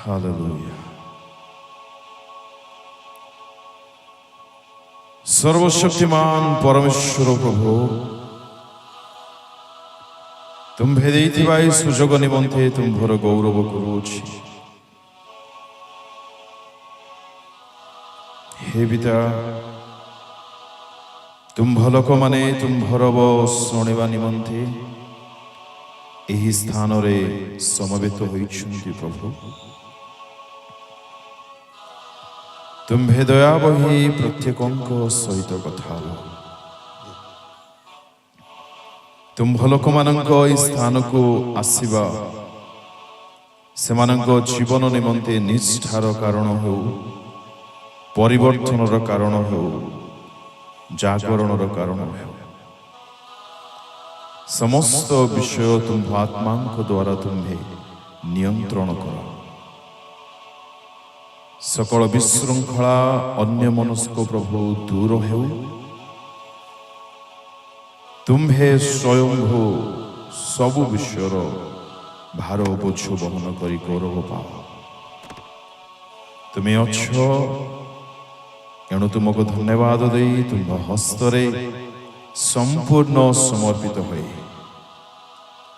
Hallelujah. सर्वशक्तिमान परमेश्वर प्रभु तुम्भे देइथिबा ए सुजोग निमंते तुम्भर गौरव करूछि। हे पिता तुम्भ लोक माने तुम्भर शुणिबा निमंते एही स्थान रे समवेत होइछन्ति प्रभु। तुम्भे दया बही प्रत्येकंक सहित कथा तुम्भ लोक मानक स्थान को आसीबा सेमानक जीवन निमंते निष्ठार कारण हो, परिवर्तनर कारण हो, जागरणर कारण हो, समस्त विषय तुम्भ आत्मांक द्वारा तुम्भे नियंत्रण कर। सकल विशृंखला अन्य मनस्क प्रभु दूर हो। तुम्भे स्वयं हो सबु विषयर भार बोझ बहन करी गौरव पाओ। तुम्हें अच्छ एणु तुमको धन्यवाद दे तुम हस्तरे संपूर्ण समर्पित हुए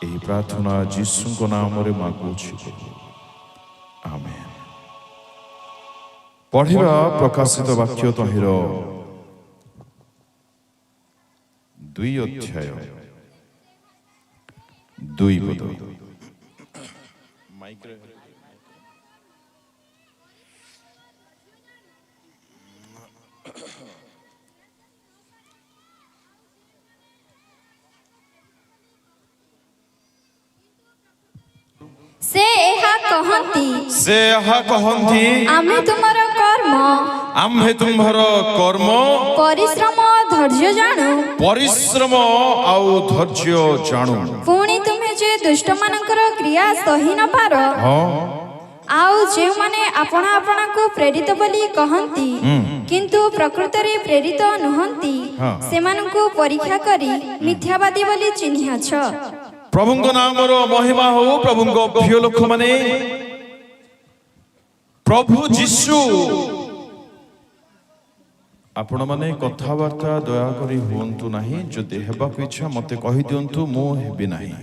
यही प्रार्थना जीशु को नाम रे मागुछि। आमेन। पढ़िबा प्रकाशित वाक्य तहिर 2 अध्याय 2 पद। से एहा कहंती आम्हे तुम्हार कर्म परिश्रम धैर्य जाणु आउ धैर्य जाणु। पुणी तुम्हे जे दुष्ट मानकर क्रिया सही न पार आउ जे माने आपना आपना को प्रेरित बोली कहंती किंतु प्रकृत रे प्रेरित नुहंती सेमानकु परीक्षा करी मिथ्यावादी बोली चिन्हियाछ। प्रभु नाम महिमा हो। प्रभु प्रिय लोक माने प्रभु जीशु आपण माने कथावार्ता दया करी हुंतु नाही। जदि हेबाक इच्छा मते कहि दियंतु मु हेबि नाही।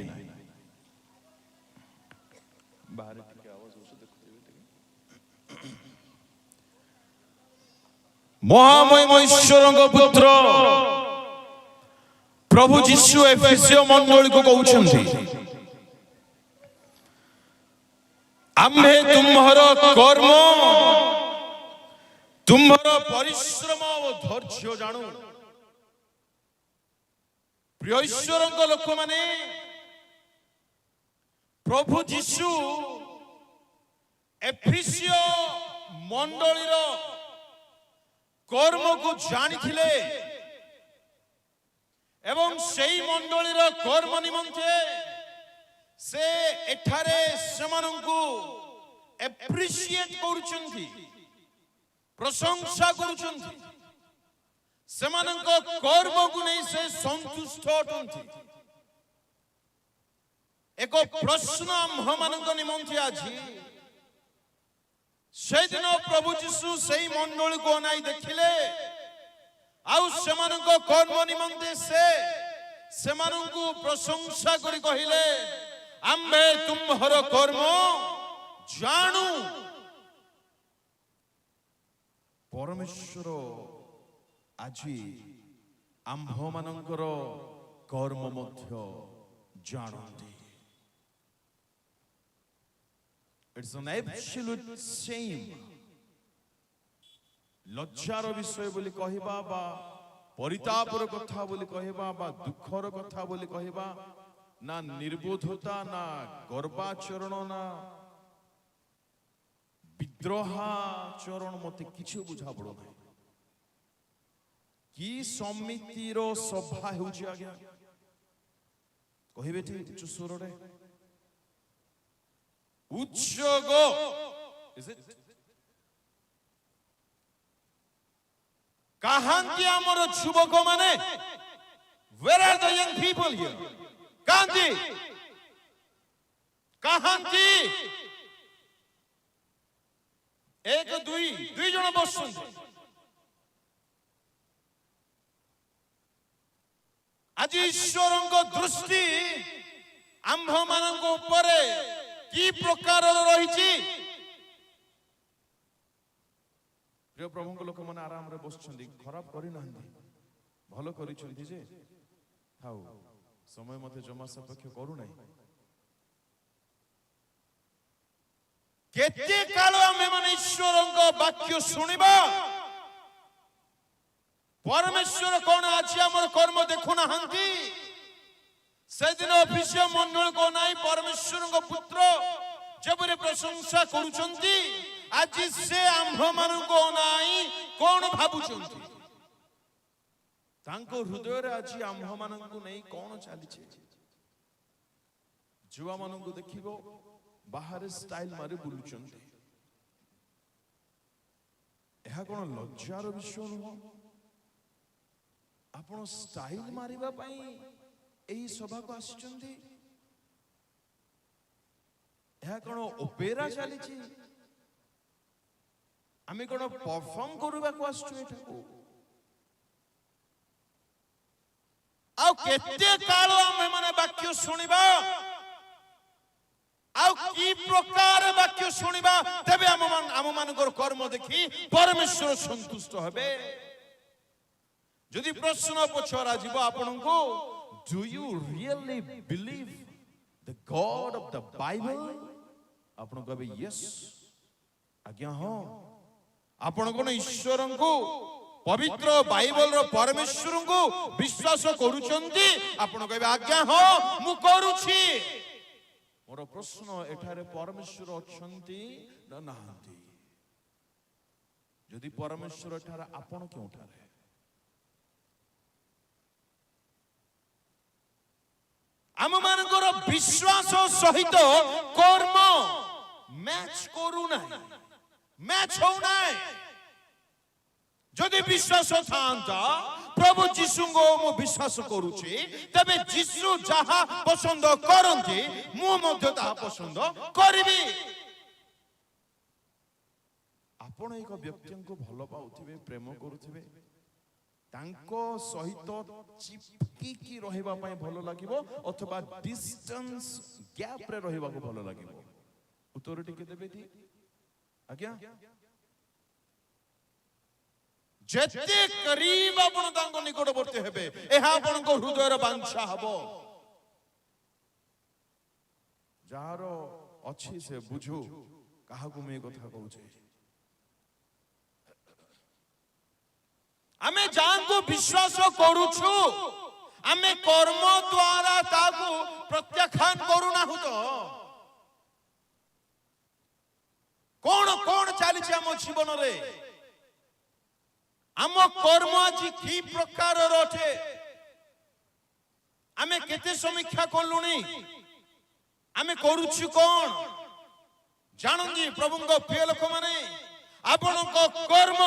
महामहिम ईश्वरଙ୍କ पुत्र प्रभु जीशु एफेसियो मंडली को कहउछन्ति आम्हे तुम्हार कर्म तुम्हार परिश्रम और धैर्य जाणु। प्रिय ईश्वरଙ୍କ लोक माने प्रभु जीशु एफेसियो मंडलीर कर्म को जानिथिले एवं सेई मंडलीर कर्म निमंते से एठारे सेमानंकु एप्रिशिएट करूछन्ति, प्रशंसा करूछन्ति। सेमानंक कर्म को नै से संतुष्ट अटन्ति। एक प्रश्न हममानंक निमंते आछि से दिन प्रभु जीशु सेई मंडली को अनाई देखिले आउ सेमानंक कर्म निमंते से सेमानंकु प्रशंसा करी कहिले आम्भे तुम्हार कर्म जाणु। परमेश्वर आजी आम्भ मानंकर कर्म मध्य जानन्ति। It's an absolute same. लज्जार विषय बोली कहिबा बा परितापर कथा बोली कहिबा बा दुखर कथा बोली कहिबा ना निर्बोधता ना गर्वाचरण ना विद्रोहाचरण मते किछु बुझा पड़ो ना कि समितिर सभा हेउछि आज्ञा कहिबे ठीक उच्च स्वर रे उच्चग इज इट कहांती आमर युवक माने where are the young people here कहांती ଏକ ଦୁଇ ଜଣ ବସୁଛନ୍ତି। ଆଜି ଈଶ୍ୱରଙ୍କ ଦୃଷ୍ଟି ଆମ୍ଭମାନଙ୍କ ଉପରେ କି ପ୍ରକାରର ରହିଛି? ପ୍ରିୟ ପ୍ରଭୁଙ୍କ ଲୋକମାନେ ଆରାମରେ ବସୁଛନ୍ତି, ଖରାପ କରିନାହାନ୍ତି, ଭଲ କରିଛନ୍ତି ଯେ ଥାଉ, ସମୟ ମତେ ଜମା ସାପେକ୍ଷ କରୁନାହିଁ। କେତେ କାଳ ଆମେ ମାନେ ଈଶ୍ୱରଙ୍କ ବାକ୍ୟ ଶୁଣିବା? ପରମେଶ୍ୱର କଣ ଆଜି ଆମର କର୍ମ ଦେଖୁନାହାନ୍ତି? ସେଦିନ ଅଫିସିଆ ମଣ୍ଡଳୀକୁ ନାହିଁ ପରମେଶ୍ୱରଙ୍କ ପୁତ୍ର ଯେପରି ପ୍ରଶଂସା କରୁଛନ୍ତି, ଆଜି ସେ ଆମ୍ଭମାନଙ୍କୁ ନାହିଁ କଣ ଭାବୁଛନ୍ତି? ତାଙ୍କ ହୃଦୟରେ ଆଜି ଆମ୍ଭମାନଙ୍କୁ ନେଇ କଣ ଚାଲିଛି? ଯୁବାମାନଙ୍କୁ ଦେଖିବ ବାହାରେ ଷ୍ଟାଇଲ ମାରି ବୁଲୁଛନ୍ତି। ଏହା କଣ ଲଜ୍ଜାର ବିଷୟ ନୁହଁ? ଆପଣ ଷ୍ଟାଇଲ ମାରିବା ପାଇଁ ଏହି ସଭାକୁ ଆସିଛନ୍ତି? ଏହା କଣ ଓପେରା ଚାଲିଛି? ଆମେ କଣ ପରଫର୍ମ କରିବାକୁ ଆସିଛୁ ଏଠାକୁ? ଆଉ କେତେ କାଳ ଆମେ ମାନେ ବାକ୍ୟ ଶୁଣିବା? ଆଉ କି ପ୍ରକାର ବାକ୍ୟ ଶୁଣିବା? ତେବେ ଆମ ମାନଙ୍କର କର୍ମ ଦେଖି ପରମେଶ୍ୱର ସନ୍ତୁଷ୍ଟ ହେବେ। ଯଦି ପ୍ରଶ୍ନ ପଚରା ଯିବ ଆପଣଙ୍କୁ, do you really believe the God of the Bible? ଆପଣ କହିବେ yes, ଆଜ୍ଞା ହଁ। ଆପଣ କଣ ଈଶ୍ୱରଙ୍କୁ, ପବିତ୍ର ବାଇବଲର ପରମେଶ୍ୱରଙ୍କୁ ବିଶ୍ୱାସ କରୁଛନ୍ତି? ଆପଣ କହିବେ ଆଜ୍ଞା ହଁ ମୁଁ କରୁଛି। ମୋର ପ୍ରଶ୍ନ, ଏଠାରେ ପରମେଶ୍ୱର ଅଛନ୍ତି ନା ନାହାନ୍ତି? ଯଦି ପରମେଶ୍ୱର ଏଠାରେ, ଆପଣ କେଉଁଠାରେ? ଆମ ମାନଙ୍କର ବିଶ୍ୱାସ ସହିତ କର୍ମ ମ୍ୟାଚ କରୁନାହିଁ, ମ୍ୟାଚ ହଉନାହିଁ। ଯଦି ବିଶ୍ୱାସ ଥାନ୍ତା, ପ୍ରଭୁ ଯୀଶୁଙ୍କୁ ମୁଁ ବିଶ୍ୱାସ କରୁଛି, ତେବେ ଯୀଶୁ ଯାହା ପସନ୍ଦ କରନ୍ତି ମୁଁ ମଧ୍ୟ ତାହା ପସନ୍ଦ କରିବି। ଆପଣ ଏକ ବ୍ୟକ୍ତିଙ୍କୁ ଭଲ ପାଉଥିବେ, ପ୍ରେମ କରୁଥିବେ, ତାଙ୍କ ସହିତ ଚିପକିକି ରହିବା ପାଇଁ ଭଲ ଲାଗିବ ଅଥବା ଡିଷ୍ଟାନ୍ସ ଗ୍ୟାପରେ ରହିବାକୁ ଭଲ ଲାଗିବ? ଉତ୍ତର ଟିକେ ଦେବେ ଟି? ଆଜ୍ଞା, ଯେତେ କରୀବ ଆପଣ ତାଙ୍କ ନିକଟବର୍ତ୍ତୀ ହେବେ, ଏହା ଆପଣଙ୍କ ହୃଦୟର ବାଞ୍ଛା ହବ। ଯାହାର ଅଛି ସେ ବୁଝୁ କାହାକୁ ମୁଁ ଏ କଥା କହୁଛି। ଆମେ ଯାହାଙ୍କୁ ବିଶ୍ୱାସ କରୁଛୁ, ଆମେ କର୍ମ ଦ୍ୱାରା ତାକୁ ପ୍ରତ୍ୟାଖ୍ୟାନ କରୁନାହୁଁ ତ? କଣ କଣ ଚାଲିଛି ଆମ ଜୀବନରେ? ଆମ କର୍ମ ଆଜି କି ପ୍ରକାରର ଅଟେ? ଆମେ କେତେ ସମୀକ୍ଷା କଲୁଣି? ଆମେ କରୁଛୁ କଣ? ଜାଣନ୍ତି ପ୍ରଭୁଙ୍କ ପ୍ରିୟ ଲୋକମାନେ, ଆପଣଙ୍କ କର୍ମ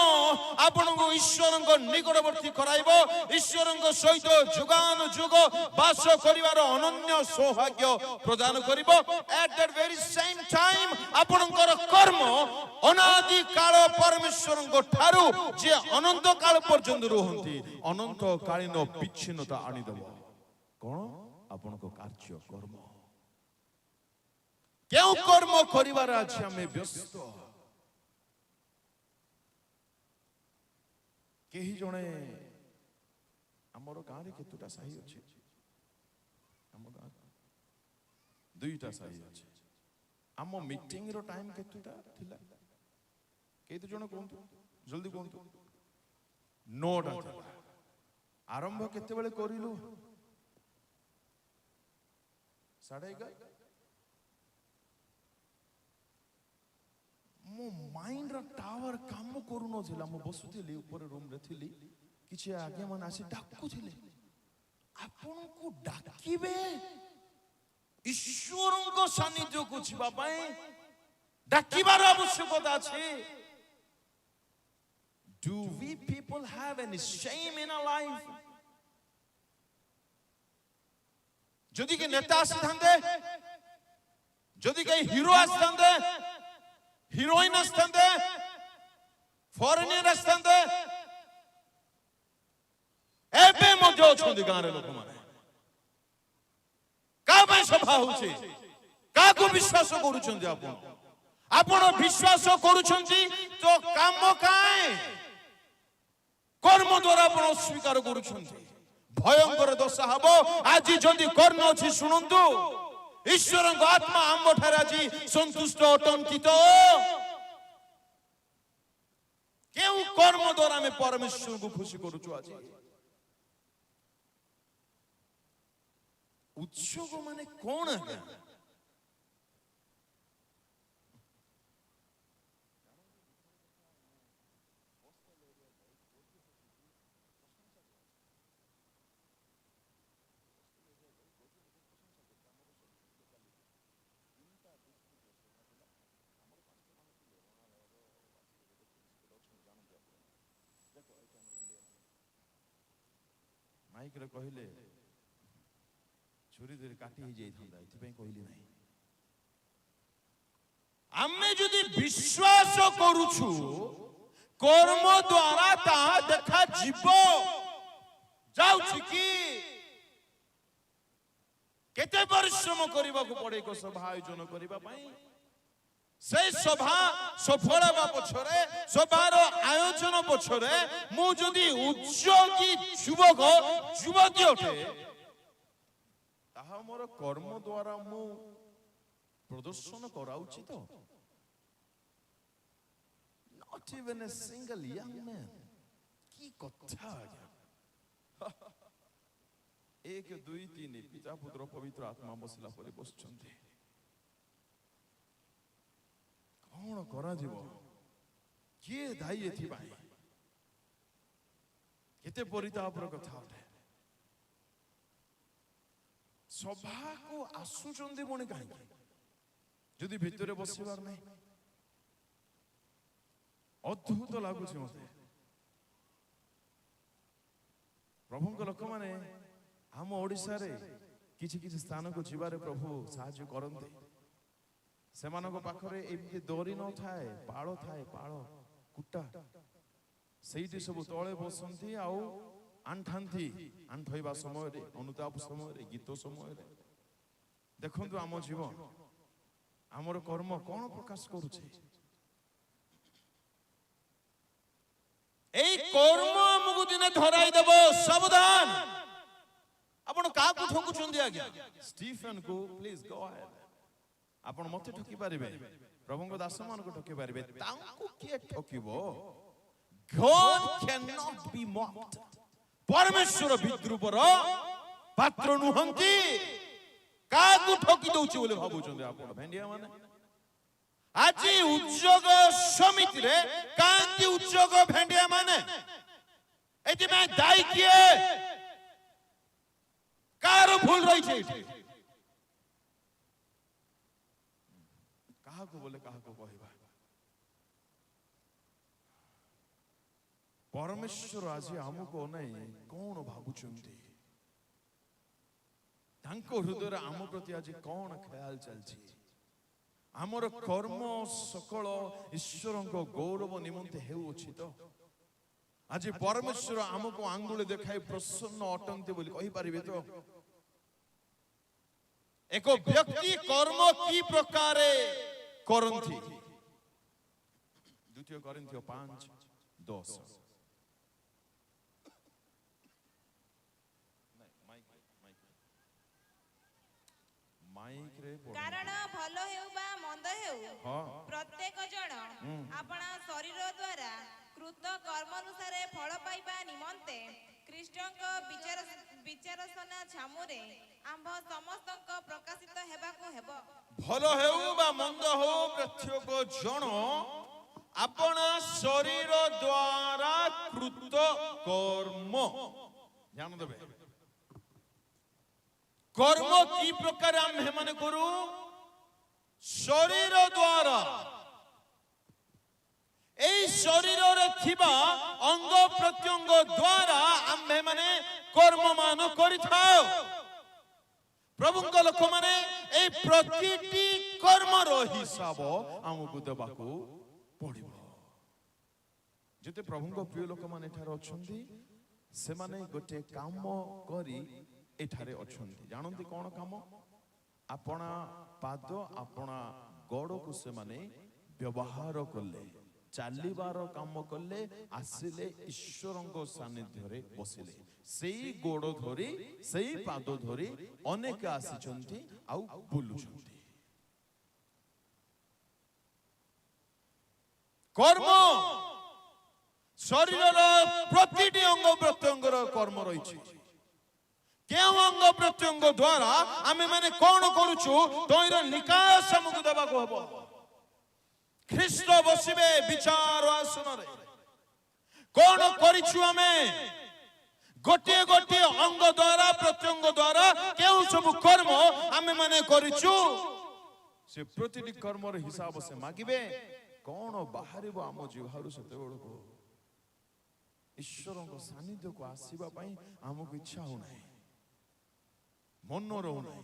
ଆପଣଙ୍କୁ ଈଶ୍ୱରଙ୍କ ନିକଟବର୍ତ୍ତୀ କରାଇବ, ଈଶ୍ୱରଙ୍କ ସହିତ ଯୁଗାନୁଯୁଗ ବାସ କରିବାର ଅନନ୍ୟ ସୌଭାଗ୍ୟ ପ୍ରଦାନ କରିବ। at that very same time ଆପଣଙ୍କର କର୍ମ ଅନାଦି କାଳ ପରମେଶ୍ୱରଙ୍କ ଠାରୁ ଯେ ଅନନ୍ତ କାଳ ପର୍ଯ୍ୟନ୍ତ ରୁହନ୍ତି, ଅନନ୍ତ କାଳୀନ ବିଚ୍ଛିନ୍ନତା ଆଣିଦେବ। କଣ? ଆପଣଙ୍କ କାର୍ଯ୍ୟ କର୍ମ। କେଉଁ କର୍ମ କରିବାର ଅଛି ଆମେ ବ୍ୟସ୍ତ? କେହି ଜଣେ, ଆମର ଗାଁରେ କେତେଟା ସାହି ଅଛି? ଆମ ଗାଁ ଦୁଇଟା ସାହି ଅଛି। ଆମ ମିଟିଂର ଟାଇମ କେତେଟା ଥିଲା? କେତେ ଜଣ କୁହନ୍ତୁ, ଜଲ୍ଦି କୁହନ୍ତୁ। 9ଟା ଥିଲା। ଆରମ୍ଭ କେତେବେଳେ କରିଲୁ? 11:30। ମୋ ମାଇଣ୍ଡର ଟାୱାର କାମ କରୁନଥିଲା। ମୁଁ ବସୁଥିଲି ଉପରେ, ରୁମରେ ଥିଲି, କିଛି ଆଜ୍ଞା ମାନେ ଆସି ଡାକୁଥିଲେ। ଆପଣଙ୍କୁ ଡାକିବେ ଈଶ୍ୱରଙ୍କ ସାନ୍ନିଧ୍ୟକୁ ଯିବା ପାଇଁ, ଡାକିବାର ଆବଶ୍ୟକତା ଅଛି। Do we people have any shame in our life? যদি কে নেতা আসিথান্তে, যদি কে হিরো আসিথান্তে, হিরোইন আসিথান্তে, ଫରେନିୟର ଆସିଥାନ୍ତେ ଏବେ ମଧ୍ୟ ଅଛନ୍ତି ଗାଁରେ ଲୋକମାନେ କାହା ପାଇଁ ସଭା ହଉଛି କାହାକୁ ବିଶ୍ୱାସ କରୁଛନ୍ତି ଆପଣ ଆପଣ ବିଶ୍ୱାସ କରୁଛନ୍ତି ତ କାମ କାହିଁ କର୍ମ ଦ୍ୱାରା ଆପଣ ଅସ୍ୱୀକାର କରୁଛନ୍ତି ଭୟଙ୍କର ଦଶା ହବ ଆଜି ଯଦି କର୍ମ ଅଛି ଶୁଣନ୍ତୁ ଈଶ୍ୱରଙ୍କ ଆତ୍ମା ଆମ ଠାରେ ଆଜି ସନ୍ତୁଷ୍ଟ ଅଟନ୍ତି ତ କେଉଁ କର୍ମ ଦ୍ୱାରା ଆମେ ପରମେଶ୍ୱରଙ୍କୁ ଖୁସି କରୁଛୁ ଆଜି ଉତ୍ସବ ମାନେ କଣ ଆଜ୍ଞା ମାଇକରେ କହିଲେ ଛୁରୀ ଧରି କାଟି ହେଇଯାଇଥାନ୍ତା ଏଥିପାଇଁ କହିଲି ନାହିଁ ଆମେ ଯଦି ବିଶ୍ୱାସ କରୁଛୁ କର୍ମ ଦ୍ୱାରା ତାହା ଦେଖାଯିବ ଯାଉଛି କି କେତେ ପରିଶ୍ରମ କରିବାକୁ ପଡେ ଏକ ସଭା ଆୟୋଜନ କରିବା ପାଇଁ সেই সভা সফল হওয়া পছরে সভার আয়োজন পছরে মু যদি উদ্যোগী যুবক যুবতী অটে তাহা মোর কর্ম দ্বারা মু প্রদর্শন করা উচিত not even a single young man কি কথা এক দুই তিন পিতা পুত্র পবিত্র আত্মা বসিলা পরে বসছন্তি କଣ କରାଯିବ କିଏ ଦାୟୀ ଏଥିପାଇଁ କେତେ ପରିତାପର କଥା ଅଟେ ସଭାକୁ ଆସୁଛନ୍ତି ପୁଣି କାହିଁକି ଯଦି ଭିତରେ ବସିବାର ନାହିଁ ଅଦ୍ଭୁତ ଲାଗୁଛି ମତେ ପ୍ରଭୁଙ୍କ ଲୋକମାନେ ଆମ ଓଡ଼ିଶାରେ କିଛି କିଛି ସ୍ଥାନକୁ ଯିବାରେ ପ୍ରଭୁ ସାହାଯ୍ୟ କରନ୍ତି ସେମାନଙ୍କ ପାଖରେ ଏମିତି ଦରି ନଥାଏ ପାଳ ଥାଏ ପାଳ କୁଟା ସେଇଠି ସବୁ ତଳେ ବସନ୍ତି ଆଉ ଆଣ୍ଠାନ୍ତି ଆଣ୍ଠେଇବା ସମୟରେ ଅନୁତାପ ସମୟରେ ଗୀତ ସମୟରେ ଦେଖନ୍ତୁ ଆମ ଜୀବନ ଆମର କର୍ମ କଣ ପ୍ରକାଶ କରୁଛି ଏଇ କର୍ମ ଆମକୁ ଦିନେ ଧରାଇ ଦେବ ସାବଧାନ ଆପଣ କାହାକୁ ଠକୁଛନ୍ତି ଆଜ୍ଞା ଷ୍ଟିଫେନକୁ ପ୍ଲିଜ ଗୋ ଅହେଡ୍ ଆପଣ ମତେ ଠକି ପାରିବେ ପ୍ରଭୁଙ୍କ ଦାସମାନଙ୍କୁ ଠକି ପାରିବେ ତାଙ୍କୁ କିଏ ଠକିବ God cannot be mocked ପରମେଶ୍ୱର ବିଦ୍ରୂପର ପାତ୍ର ନୁହନ୍ତି କାହାକୁ ଠକି ଦଉଛି ବୋଲି ଭାବୁଛନ୍ତି ଆପଣ ଭେଣ୍ଡିଆ ମାନେ ଆଜି ଉଦ୍ଯୋଗ ସମିତିରେ କାହିଁକି ଉଦ୍ଯୋଗ ଭେଣ୍ଡିଆ ମାନେ ଏଥିପାଇଁ ଦାୟୀ କିଏ କାହାର ଭୁଲ ରହିଛି ଏଠି କାହାକୁ ବୋଲେ କାହାକୁ କହିବା ପରମେଶ୍ୱର ଆଜି ଆମକୁ ଅନାଇ କଣ ଭାବୁଛନ୍ତି ତାଙ୍କ ହୃଦୟରେ ଆମ ପ୍ରତି ଆଜି କଣ ଖ୍ୟାଲ ଚାଲିଛି ଆମର କର୍ମ ସକଳ ଈଶ୍ୱରଙ୍କ ଗୌରବ ନିମନ୍ତେ ହେଉଅଛି ତ ଆଜି ପରମେଶ୍ୱର ଆମକୁ ଆଙ୍ଗୁଳି ଦେଖାଇ ପ୍ରସନ୍ନ ଅଟନ୍ତି ବୋଲି କହିପାରିବେ ତ ଏକ ବ୍ୟକ୍ତି କର୍ମ କି ପ୍ରକାରେ କରନ୍ତି ଦ୍ୱିତୀୟ କରିନ୍ଥିୟ 5:10 କାରଣ ଭଲ ହେଉ ବା ମନ୍ଦ ହେଉ ପ୍ରତ୍ୟେକ ଜଣ ଆପଣା ଶରୀର ଦ୍ୱାରା କୃତ କର୍ମ ଅନୁସାରେ ଫଳ ପାଇବା ନିମନ୍ତେ ଖ୍ରୀଷ୍ଟଙ୍କ ବିଚାରସନା ଛାମୁରେ ଆମ୍ଭ ସମସ୍ତଙ୍କ ପ୍ରକାଶିତ ହେବାକୁ ହେବ ଭଲ ହେଉ ବା ମନ୍ଦ ହେଉ ପ୍ରତ୍ୟେକ ଜଣ ଆପଣା ଶରୀର ଦ୍ୱାରା କୃତ କର୍ମ ଧ୍ୟାନ ଦେବେ কর্ম কি প্রকারে আমি মানে করু শরীর দ্বারা এই শরীরে থিবা অঙ্গ প্রত্যঙ্গ দ্বারা আমি মানে কর্ম মান করিথাও প্রভুଙ୍କ লোক মানে এই প্রতিটি কর্মর হিসাব আমাকে দেবাকু পড়িব ଯେତେ ପ୍ରଭୁଙ୍କ ପ୍ରିୟ ଲୋକମାନେ ଏଠାରେ ଅଛନ୍ତି ସେମାନେ ଗୋଟେ କାମ କରି ଏଠାରେ ଅଛନ୍ତି। ଜାଣନ୍ତି କ'ଣ କାମ? ଆପଣା ପାଦ ଆପଣା ଗୋଡ଼କୁ ସେମାନେ ବ୍ୟବହାର କଲେ, ଚାଲିବାର କାମ କଲେ, ଆସିଲେ ଈଶ୍ୱରଙ୍କ ସାନ୍ନିଧ୍ୟରେ ବସିଲେ। ସେଇ ଗୋଡ଼ ଧରି ସେଇ ପାଦ ଧରି ଅନେକ ଆସିଛନ୍ତି ଆଉ ବୁଲୁଛନ୍ତି। କର୍ମ ଶରୀରର ପ୍ରତିଟି ଅଙ୍ଗ ପ୍ରତ୍ୟଙ୍ଗର କର୍ମ ରହିଛି। କେଉଁ ଅଙ୍ଗ ପ୍ରତ୍ୟଙ୍ଗ ଦ୍ୱାରା ଆମେ ମାନେ କ'ଣ କରୁଛୁ ତହିଁର ନିକାଶ ଆମକୁ ଦେବାକୁ ହବ। ଖ୍ରୀଷ୍ଟ ବସିବେ ବିଚାର ଆସନରେ। କ'ଣ କରିଛୁ ଆମେ? ଗୋଟିଏ ଗୋଟିଏ ଅଙ୍ଗ ଦ୍ୱାରା ପ୍ରତ୍ୟଙ୍ଗ ଦ୍ୱାରା କେଉଁ ସବୁ କର୍ମ ଆମେ ମାନେ କରିଛୁ ସେ ପ୍ରତିଟି କର୍ମର ହିସାବ ସେ ମାଗିବେ। କ'ଣ ବାହାରିବ ଆମ ଜିହ୍ୱାରୁ ସେତେବେଳକୁ? ଈଶ୍ୱରଙ୍କ ସାନ୍ନିଧ୍ୟକୁ ଆସିବା ପାଇଁ ଆମକୁ ଇଚ୍ଛା ହଉନାହିଁ, ମନ ରହୁନାହିଁ।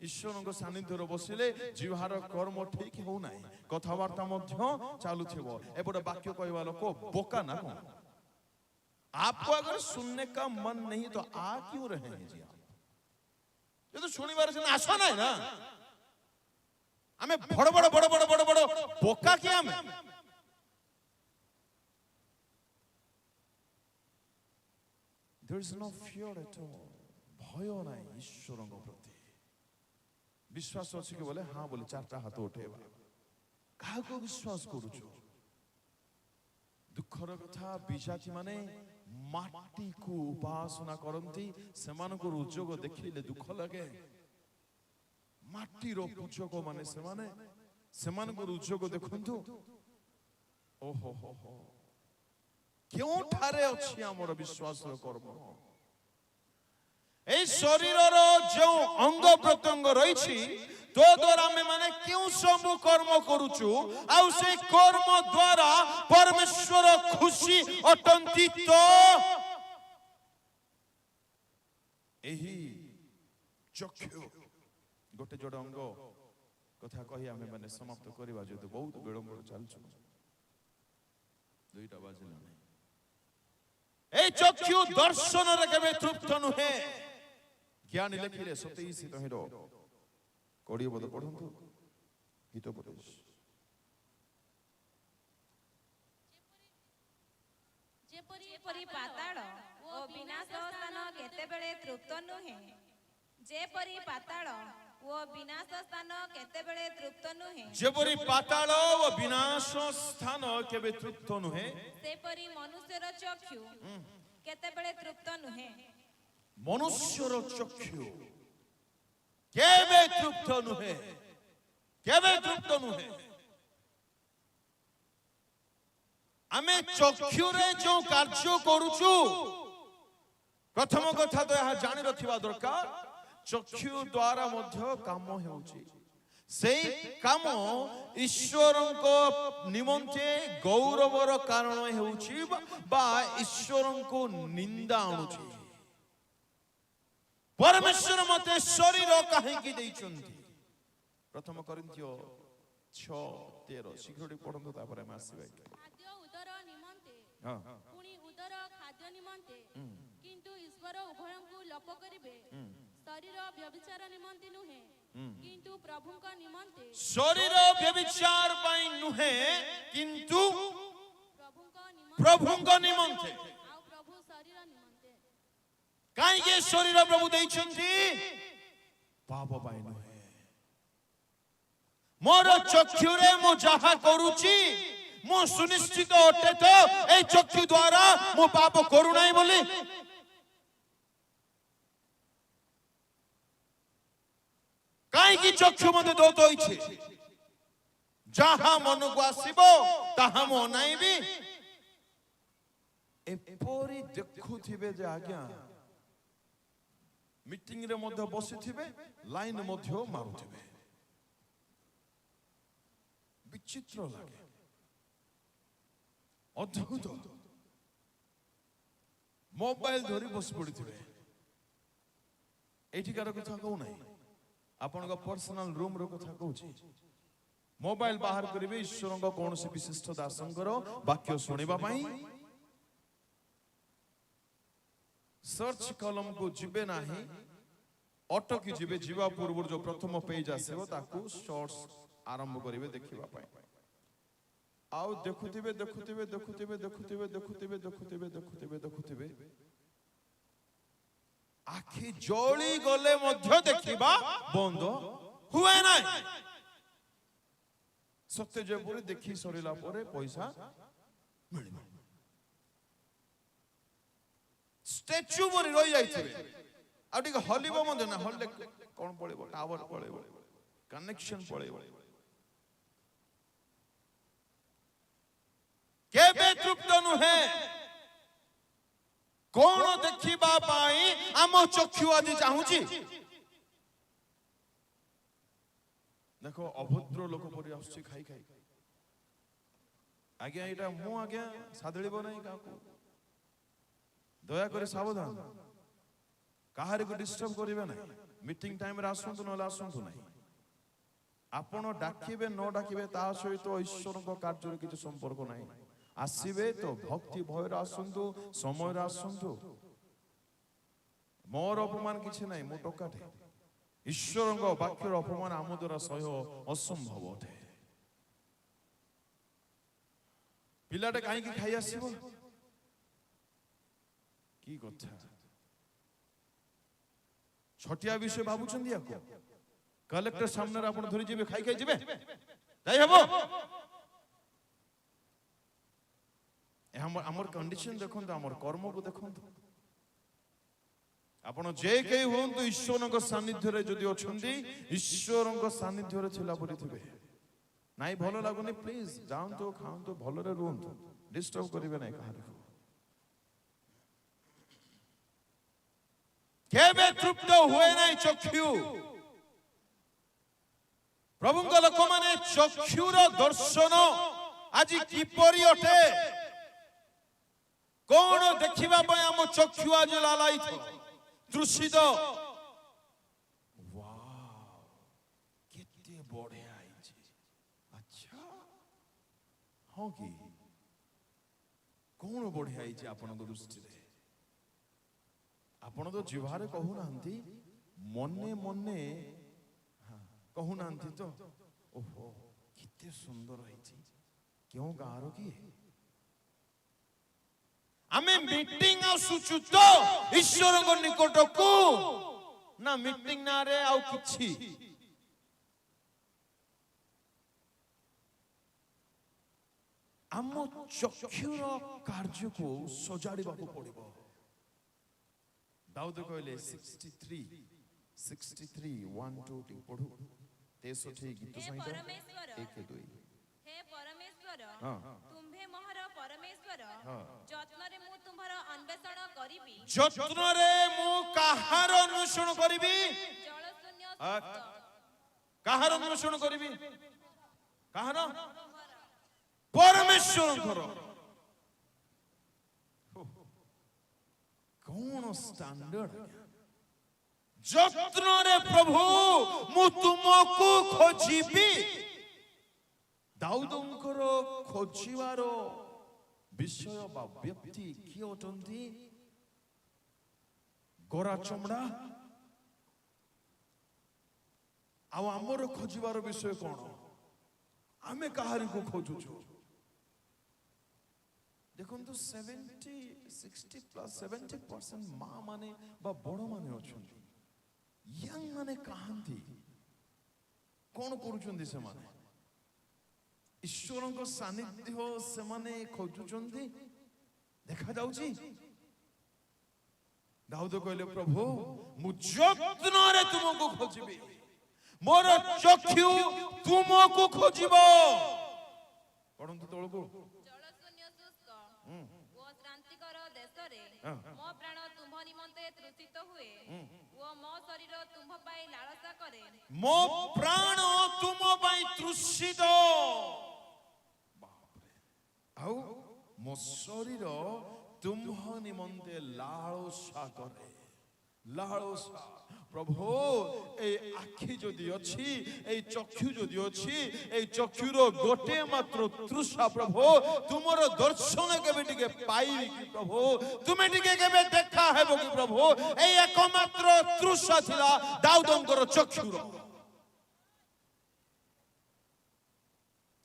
ଈଶ୍ୱରଙ୍କ ସାନ୍ନିଧ୍ୟରେ ବସିଲେ ଜିହ୍ୱାର କର୍ମ ଠିକ ହଉନାହିଁ, କଥାବାର୍ତ୍ତା ମଧ୍ୟ ଚାଲୁଥିବ। ଏପଟେ ବାକ୍ୟ କହିବା ଲୋକ ବୋକା ନା କ'ଣ? आपको अगर सुनने का मन नहीं तो आ क्यों रहे हैं जी आप? ये तो सुनिबार से आशा नहीं ना। हमें बड़ बड़ बड़ बड़ बड़ बड़ बोका किया हमें। There is no fear at all. भय नहीं ईश्वरଙ୍କ प्रति। विश्वास ଅଛି କି बोले हाँ बोले चारटा हाथ उठेवा। କାହାକୁ विश्वास କରୁଛୁ? दुखर कथा विजाति माने माटी को उपासना करती सेमानको उद्योग देखिले दुख लगे। माटी रो पूजक माने सेमानको उद्योग देखंतु। ओहो हो हो क्यों ठारे अछि हमर विश्वास रो कर्म? ए शरीर रो जो अंग प्रत्यंग रहिछि तो द्वारा आमे माने क्यों सब कर्म करूछु आउ से कर्म द्वारा परमेश्वर खुशी अटंती तो एही चक्षु गोटे जोड़ अंग कथा कही आमे माने समाप्त करबा जेतु बहुत विलंब चलछु। दुईटा बाजिला नहीं। ए चक्षु दर्शन रे केबे तृप्त नुहे। ज्ञानी लिखिले 27 तहिरो कोड़िए बोध पढ़ंतु हितोपदेश। जेपरि पाताल ओ विनाश स्थान केतेबेले तृप्त नुहे। जेपरि पाताल ओ विनाश स्थान केतेबेले तृप्त नुहे। जेपरि पाताल ओ विनाश स्थान केबे तृप्त नुहे। सेपरि मनुष्यर चक्षु केतेबेले तृप्त नुहे। मनुष्यर चक्षु केबे तृप्त नुहे। केबे तृप्त नुहे। आमे चक्षु रे जो कार्य करूछु प्रथम कथा तो यह जानि रखिबा दरकार। चक्षु द्वारा मध्य काम हेउछि। सेई काम ईश्वरको निमंते गौरवर कारण हेउछि बा ईश्वरको निंदा आनुछि। परमेश्वर मते शरीर काहे की दैछन्ति? प्रथम कोरिन्थियो 6:13 शीघ्रटी पढନ୍ତୁ तापर हम आसीबा। खाद्य उदर निमंते हां पुनी उदर खाद्य निमंते किंतु ईश्वर उभयंकु लोप करिवे। शरीर व्यभिचार निमंते नुहे किंतु प्रभुଙ୍କ निमंते। शरीर व्यभिचार पई नुहे किंतु प्रभुଙ୍କ प्रभुଙ୍କ निमंते। आउ प्रभु शरीर निमंते। काई के शरीर प्रभु दैछन्ति? पाप पई नुहे। मोर चक्षु रे मो जहा करूची मो सुनिश्चित अटे तो ए चक्षु द्वारा मो पाप करू नाही बोली। काई की चक्षु मते दोत होइछे। जहा मन को आसीबो ताहा मो अनाइबी। एपरी देखुथिबे जे आज्ञा मीटिंग रे मध्य बसिथिबे लाइन मध्य मारुथिबे। विचित्र लागे अद्भुत। मोबाइल धरी बस पड़िथिबे। एठिकार कथा कहू नाही, आपन का पर्सनल रूम रो कथा कहूची। मोबाइल बाहर करिवे ईश्वर को कौन से विशिष्ट दासंकर वाक्य सुनिबा पई सर्च कॉलम को जिबे नाही अटकी जिबे जीवा पूर्व जो प्रथम पेज आसेबो ताकू शॉर्ट्स आरंभ करिवे देखिबा पई आउ देखुथिबे देखुथिबे देखुथिबे देखुथिबे देखुथिबे देखुथिबे देखुथिबे देखुथिबे आखि जळी गले मध्य देखिबा बंद हुए नाही सत्य जेपुरी देखि सरिला परे पैसा मिलिबा स्टैच्यू पर रही जाइथिबे आ ठीक हलिबो मते ना हल्ले कोन पळेबो टावर पळेबो कनेक्शन पळेबो केबे तृप्त नुहे कोन देखिबा पाई आम चक्षु आज चाहूची देखो अभद्र लोक परि आछी खाई खाई आज्ञा एटा मु आज्ञा साधळिबो नाही काकू दया करे सावधान काहारे को डिस्टर्ब करिवे नाही मीटिंग टाइम रे आसंतु न आसंतु नाही आपण डाकिबे न डाकिबे ता सहित ईश्वर को कार्य रे किछ संपर्क नाही आसीबे तो भक्ति भय रे आसंतु समय रे आसंतु मोर अपमान किछ नाही मो टकाटे ईश्वर को वाक्य रे अपमान आम द्वारा सह्य असंभव अटे पिलाटे काहे की खाई आसीबो की कथा छटिया विषय भाबुछंदी आको कलेक्टर सामने रे आपण धरि जेबे खाई खाई जेबे जाई हबो हमर कंडीशन देखंतु हमर कर्म को देखंतु आपण जे के होंतु ईश्वर को सानिध्य रे जदि अछंदी ईश्वर को सानिध्य रे छिला परि थिबे नाइ भलो लागुनी प्लीज जाऊंतु खाऊंतु भलो रे रुहंतु डिस्टर्ब करिवे नै कहार केबे तृप्त हुए नै चक्षु प्रभु को लोक माने चक्षुर दर्शन आज किपरि अटे कोन देखिबा पय हम चक्षु आज लालायित दृश्यित वाव केते बढ़िया आइछि अच्छा हो की कोन बढ़िया आइछि आपन को दृष्टि रे आपण तो जीवारे कहू नांती मने मने कहू नांती तो ओहो किते सुंदर आइछि क्यों गारो की आमे मीटिंग आसुचु तो ईश्वर को निकट को ना मीटिंग ना रे आउ किछि आम चक्षुर कार्य को सजाड़िबा को पड़िबो दाऊद कहले 63 1 2 3 पढू 63 गीत संहिता 1 2 हे परमेश्वर तुम्भे मोहर परमेश्वर जत्न रे मु तुम्हार अन्वेषण करिबी जत्न रे मु काहार अन्वेषण करिबी जल शून्य काहार अन्वेषण करिबी काहार परमेश्वर करो कौन स्टैंडर्ड जत्न रे प्रभु मु तुमको खोजिबी दाऊदंकर खोजिवार विषय बा व्यक्ति कि अटंती गोरा चमड़ा आ हमर खोजिवार विषय कोन आमे कहारी को खोजुछु देखंतु 70 60 प्लस 70% मां माने बा बड़ माने अछंती यंग माने कहांती कोन करूछंती से माने ईश्वर को सानिध्य से माने खोजुचंती देखा जाउची दाऊद कहले प्रभु मु जत्न रे तुमको खोजिबी मोर चक्षु तुमको खोजिबो पढंतु तळको जल शून्य शुष्क ओ क्रांतिकर देश रे मो प्राण तुम निमंते तृषित हुए ओ मो शरीर तुम पाई लालसा करे मो प्राण तुम पाई तृषित आउ मो शरीर तुम निमंते लालसा करे লালসা প্রভু এই আখি যদি অছি এই চক্ষু যদি অছি এই চক্ষুর গোটে মাত্র তৃষা প্রভু তুমর দর্শন কেবে টিকে পাইবি কি প্রভু তুমি টিকে কেবে দেখা হেব কি প্রভু এই একমাত্র তৃষা ছিলা দাউদଙ୍କର চক্ষুর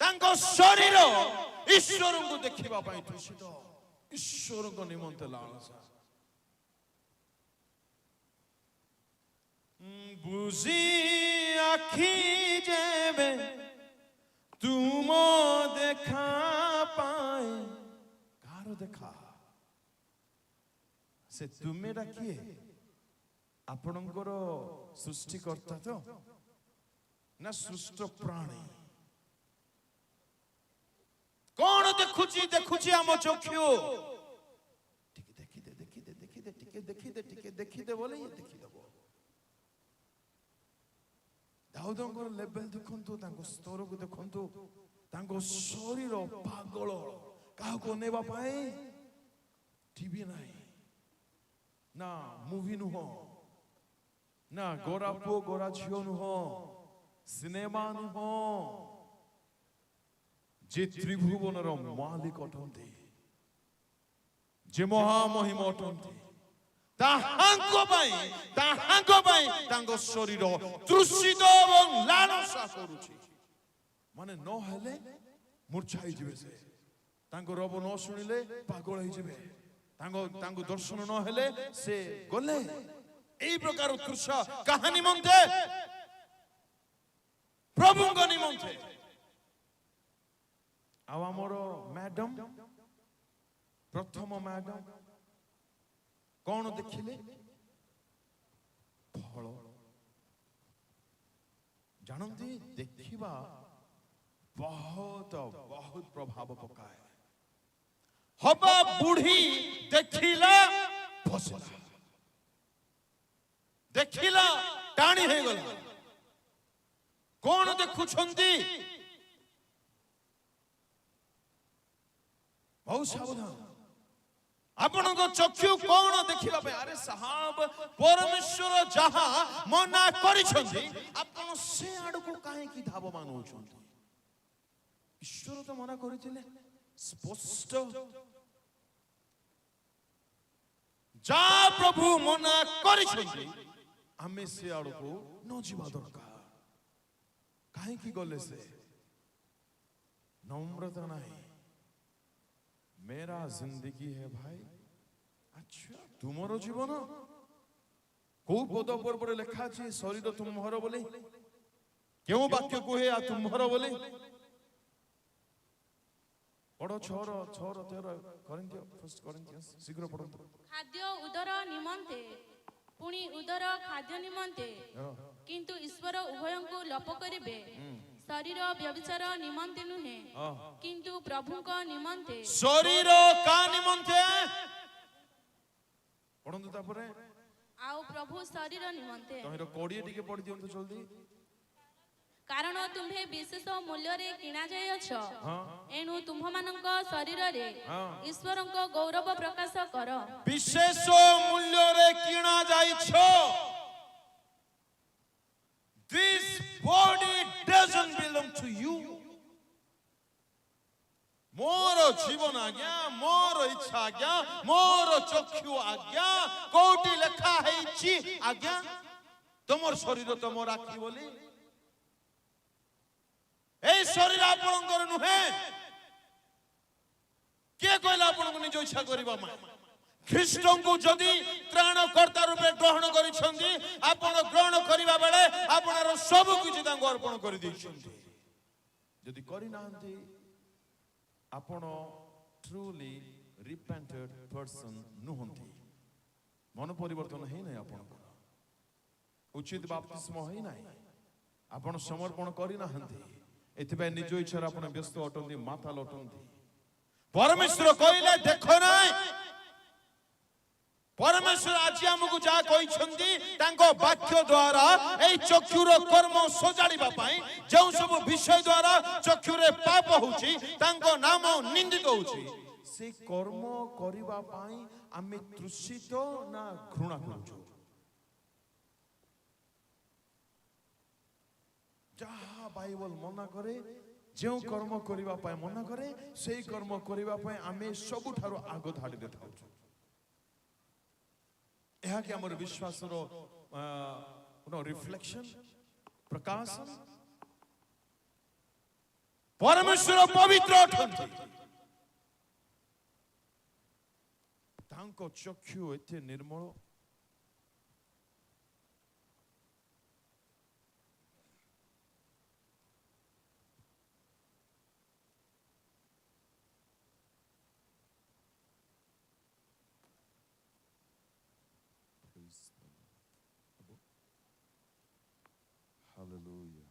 ତାଙ୍କ ଶରୀର ଈଶ୍ୱରଙ୍କୁ ଦେଖିବା ପାଇଁ ତୃଷିତ ଈଶ୍ୱରଙ୍କ ନିମନ୍ତେ ଲାଳସା ବୁଝି ଆଖି ଯେବେ ତୁମ ଦେଖା ପାଏ କାହାର ଦେଖା ସେ ତୁମେଟା କିଏ ଆପଣଙ୍କର ସୃଷ୍ଟିକର୍ତ୍ତା ତ ନା ସୃଷ୍ଟ ପ୍ରାଣୀ कौन देखुची देखुची आम चक्षु टिके देखिदे देखिदे देखिदे टिके देखिदे टिके देखिदे बोले ये देखिदबो दाऊदଙ୍କର लेवल देखंतु तांको स्तर को देखंतु तांको शरीर पागल काहको नेबा पाए टीवी नाही ना मूवी नु हो ना गोरा पो गोरा झियो नु हो सिनेमा नु हो जे त्रिभुवनर मालिक अटंती जे महामहिम अटंती ताहांको तांको शरीर तृषित एवं लालसा करूची माने न हेले मूर्छाई जिवे से तांको रब न सुनिले पागल होई जिवे तांको दर्शन न हेले से गले एई प्रकार तृषा कहानी निमंते प्रभुଙ୍କ निमंते आव आमर मैडम प्रथम मैडम कौन देखिले फल जानती देखिबा बहुत बहुत प्रभाव पकाए हबा बूढ़ी देखिला फसला देखिला टाणी हे गला कौन देखुछंती बहुत सावधान आपण चक्षु कौन देखिबा पे अरे साहब परमेश्वर जहा मना करिछंती आपण से आडू को काहे की धाव मानुछंती ईश्वर तो मना करिथिले स्पष्ट जा प्रभु मना करिछंती हमें से आडू को न जीवा दरकार काहे की गले से नम्रता नहीं मेरा जिंदगी है भाई अच्छा तुमरो जीवन को पद पर लिखा अछि शरीर तुम्हर बोले क्यों वाक्य को है आ तुम्हर बोले पढ़ो 6:13 करिन्थियो फर्स्ट करिन्थियस शीघ्र पढ़ो खाद्य उदर निमंते पुणी उदर खाद्य निमंते किंतु ईश्वर उभयंकु लोप करिबे शरीर व्यभिचार निमंते नुहे किंतु प्रभुଙ୍କ निमंते शरीर का निमंते पढ़ंतु तापरे आउ प्रभु शरीर निमंते तोहिरो कोडिए टिके पढ़ि दियंतु जल्दी कारण तुम्हे विशेष मूल्य रे किना जाय अछ एनु तुम्हमानंक शरीर रे ईश्वरंक गौरव प्रकाश कर विशेष मूल्य रे किना जाय छ This body doesn't belong to you. मोर जीवन आज्ञा मोर इच्छा आज्ञा मोर चक्षु आज्ञा कोटी लेखा है आज्ञा तुमर शरीर तुमर आखि बोली ए शरीर आपणकर नुहे के कहला आपन को निज इच्छा करबा मा ख्रीष्टन को जदि त्राणकर्ता रूपे ग्रहण करिसंती आपण ग्रहण करिबा बेले आपणर सब किछ तांको अर्पण करि दैछंती जदि करि नांती आपण ट्रूली रिपेंटेड पर्सन नुहंती मन परिवर्तन हे नै आपण उचित बाप्तिस्म हे नै आपण समर्पण करि नाहंती एथिबे निज इच्छा आपण व्यस्त अटंती माता लटंती परमेश्वर कहले देखो नै परमेश्वर आज हमकु जा कहिसंती तांको वाक्य द्वारा ए चक्षुर कर्म सजाड़िबा पई जे सब विषय द्वारा चक्षुरे पाप होउची तांको नाम निंदित होउची से कर्म करिबा पई आमे तृषित ना घृणा करूछु ଯାହା ବାଇବଲ ମନା କରେ ଯେଉଁ କର୍ମ କରିବା ପାଇଁ ମନା କରେ ସେଇ କର୍ମ କରିବା ପାଇଁ ଆମେ ସବୁଠାରୁ ଆଗ ଧାଡ଼ିରେ ଥାଉଛୁ। ଏହା କି ଆମର ବିଶ୍ୱାସର ରିଫ୍ଲେକ୍ସନ ପ୍ରକାଶ। ପରମେଶ୍ୱର ପବିତ୍ର ଅଟନ୍ତି, ତାଙ୍କ ଚକ୍ଷୁ ଏତେ ନିର୍ମଳ। Hallelujah.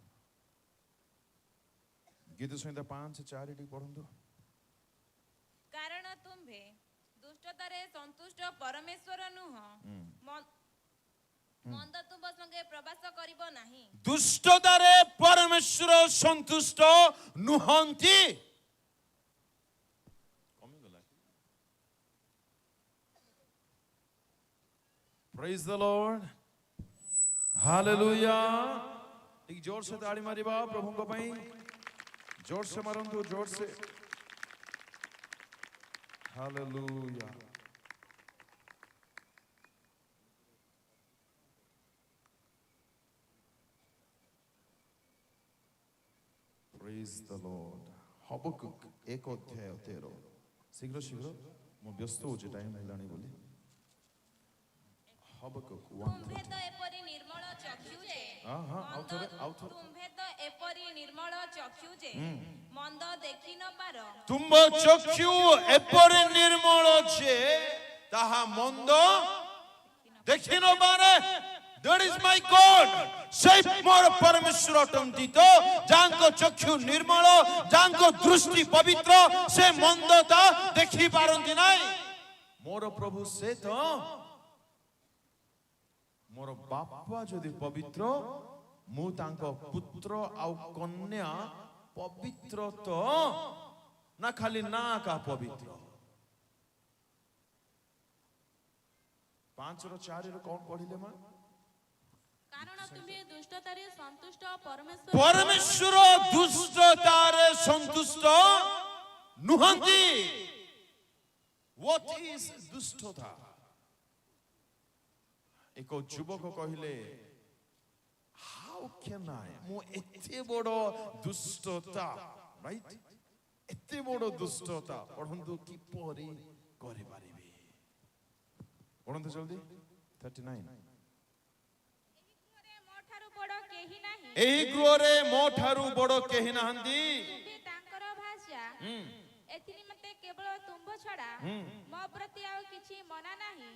गीत संहिता 5:4 टी पढ़ंतु। କାରଣ ତୁମ୍ଭେ ଦୁଷ୍ଟତାରେ ସନ୍ତୁଷ୍ଟ ପରମେଶ୍ୱର ନୁହଁ, ମନ୍ଦ ତୁମ୍ଭ ସଙ୍ଗେ ପ୍ରବାସ କରିବ ନାହିଁ। ଦୁଷ୍ଟତାରେ ପରମେଶ୍ୱର ସନ୍ତୁଷ୍ଟ ନୁହନ୍ତି। Praise the Lord. Hallelujah. एक जोर से ताड़ी मारिबा प्रभुଙ୍କ ପାଇଁ। जोर से मारंतु, जोर से। Hallelujah. Praise the Lord. Habakkuk 1:13। शीघ्र शीघ्र ମୁଁ ବ୍ୟସ୍ତ ହେଉଛି ଟାଇମ୍ ହେଲାଣି ବୋଲି। ହବକୁକ 1:13। ତୁମ୍ଭେ ତ ଏପରି ନିର୍ମଳ ଚକ୍ଷୁ ଯେ ତୁମ୍ଭେ ତ ଏପରି ନିର୍ମଳ ଚକ୍ଷୁ ଯେ ମନ୍ଦ ଦେଖି ନ ପାର। ତୁମ୍ଭ ଚକ୍ଷୁ ଏପରି ନିର୍ମଳ ଯେ ତାହା ମନ୍ଦ ଦେଖି ନ ପାରେ। That is my God. সেই ମୋର ପରମେଶ୍ୱର ଅଟନ୍ତି ତ ଯାଙ୍କ ଚକ୍ଷୁ ନିର୍ମଳ, ଯାଙ୍କ ଦୃଷ୍ଟି ପବିତ୍ର, ସେ ମନ୍ଦତା ଦେଖି ପାରନ୍ତି ନାହିଁ। ମୋର ପ୍ରଭୁ ସେ ତ ମୋର ବାପା ଯଦି ପବିତ୍ର, ମୁଁ ତାଙ୍କ ପୁତ୍ର ଆଉ କନ୍ୟା ପବିତ୍ର ତ ନା ଖାଲି ନା କା ପବିତ୍ର। 5:4 କଣ ପଢିଲେ ମା? କାରଣ ତୁମେ ଦୁଷ୍ଟତାରେ ସନ୍ତୁଷ୍ଟ ପରମେଶ୍ୱର ଦୁଷ୍ଟତାରେ ସନ୍ତୁଷ୍ଟ ନୁହନ୍ତି। What is ଦୁଷ୍ଟତା? ଏକ ଯୁବକ କହିଲେ, how can I? ମୁଁ ଏତେ ବଡ଼ ଦୁଷ୍ଟତା, right? ଏତେ ବଡ଼ ଦୁଷ୍ଟତା ପଢନ୍ତୁ କିପରି କରିପାରିବି? ପଢନ୍ତୁ ଜଲ୍ଦି। 39। ଏହି ଗୃହରେ ମୋ ଠାରୁ ବଡ଼ କେହି ନାହାନ୍ତି। ତାଙ୍କର ଭାଷା ଏଥିରେ ମତେ କେବଳ ତୁମ୍ଭ ଛଡା ମୋ ପ୍ରତି ଆଉ କିଛି ମନା ନାହିଁ।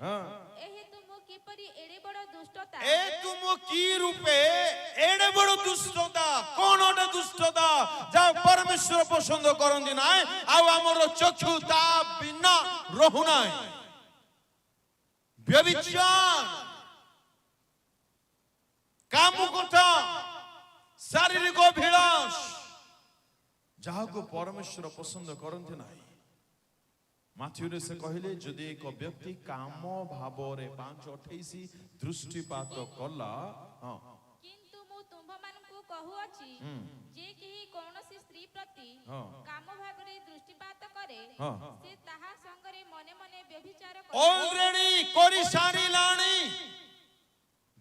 ଏହି ତୁମ କିପରି ଏଡେ ବଡ଼ ଦୁଷ୍ଟତା? ଏ ତୁମ କି ରୂପେ ଏଡେ ବଡ଼ ଦୁଷ୍ଟତା? କଣ ଗୋଟେ ଦୁଷ୍ଟତା ଯାହା ପରମେଶ୍ୱର ପସନ୍ଦ କରନ୍ତି ନାହିଁ, ଆଉ ଆମର ଚକ୍ଷୁ ତା ବିନା ରହୁନାହିଁ। ବ୍ୟଭିଚାର, କାମୁକତା, ଶାରୀରିକ ଅଭିଳାଷ, ଯାହାକୁ ପରମେଶ୍ୱର ପସନ୍ଦ କରନ୍ତି ନାହିଁ। ମାଥ୍ୟୁରେ ସେ କହିଲେ, ଯଦି ଏକ ବ୍ୟକ୍ତି କାମ ଭାବରେ 5:28 ଦୃଷ୍ଟିପାତ କଲା, କିନ୍ତୁ ମୁଁ ତୁମ୍ଭମାନଙ୍କୁ କହୁଅଛି ଯେ କେହି କୌଣସି ସ୍ତ୍ରୀ ପ୍ରତି କାମ ଭାବରେ ଦୃଷ୍ଟିପାତ କରେ, ସେ ତାହା ସଙ୍ଗରେ ମନେ ମନେ ବ୍ୟଭିଚାର କରେ। ଅଲରେଡି କରି ସାରିଲାଣି।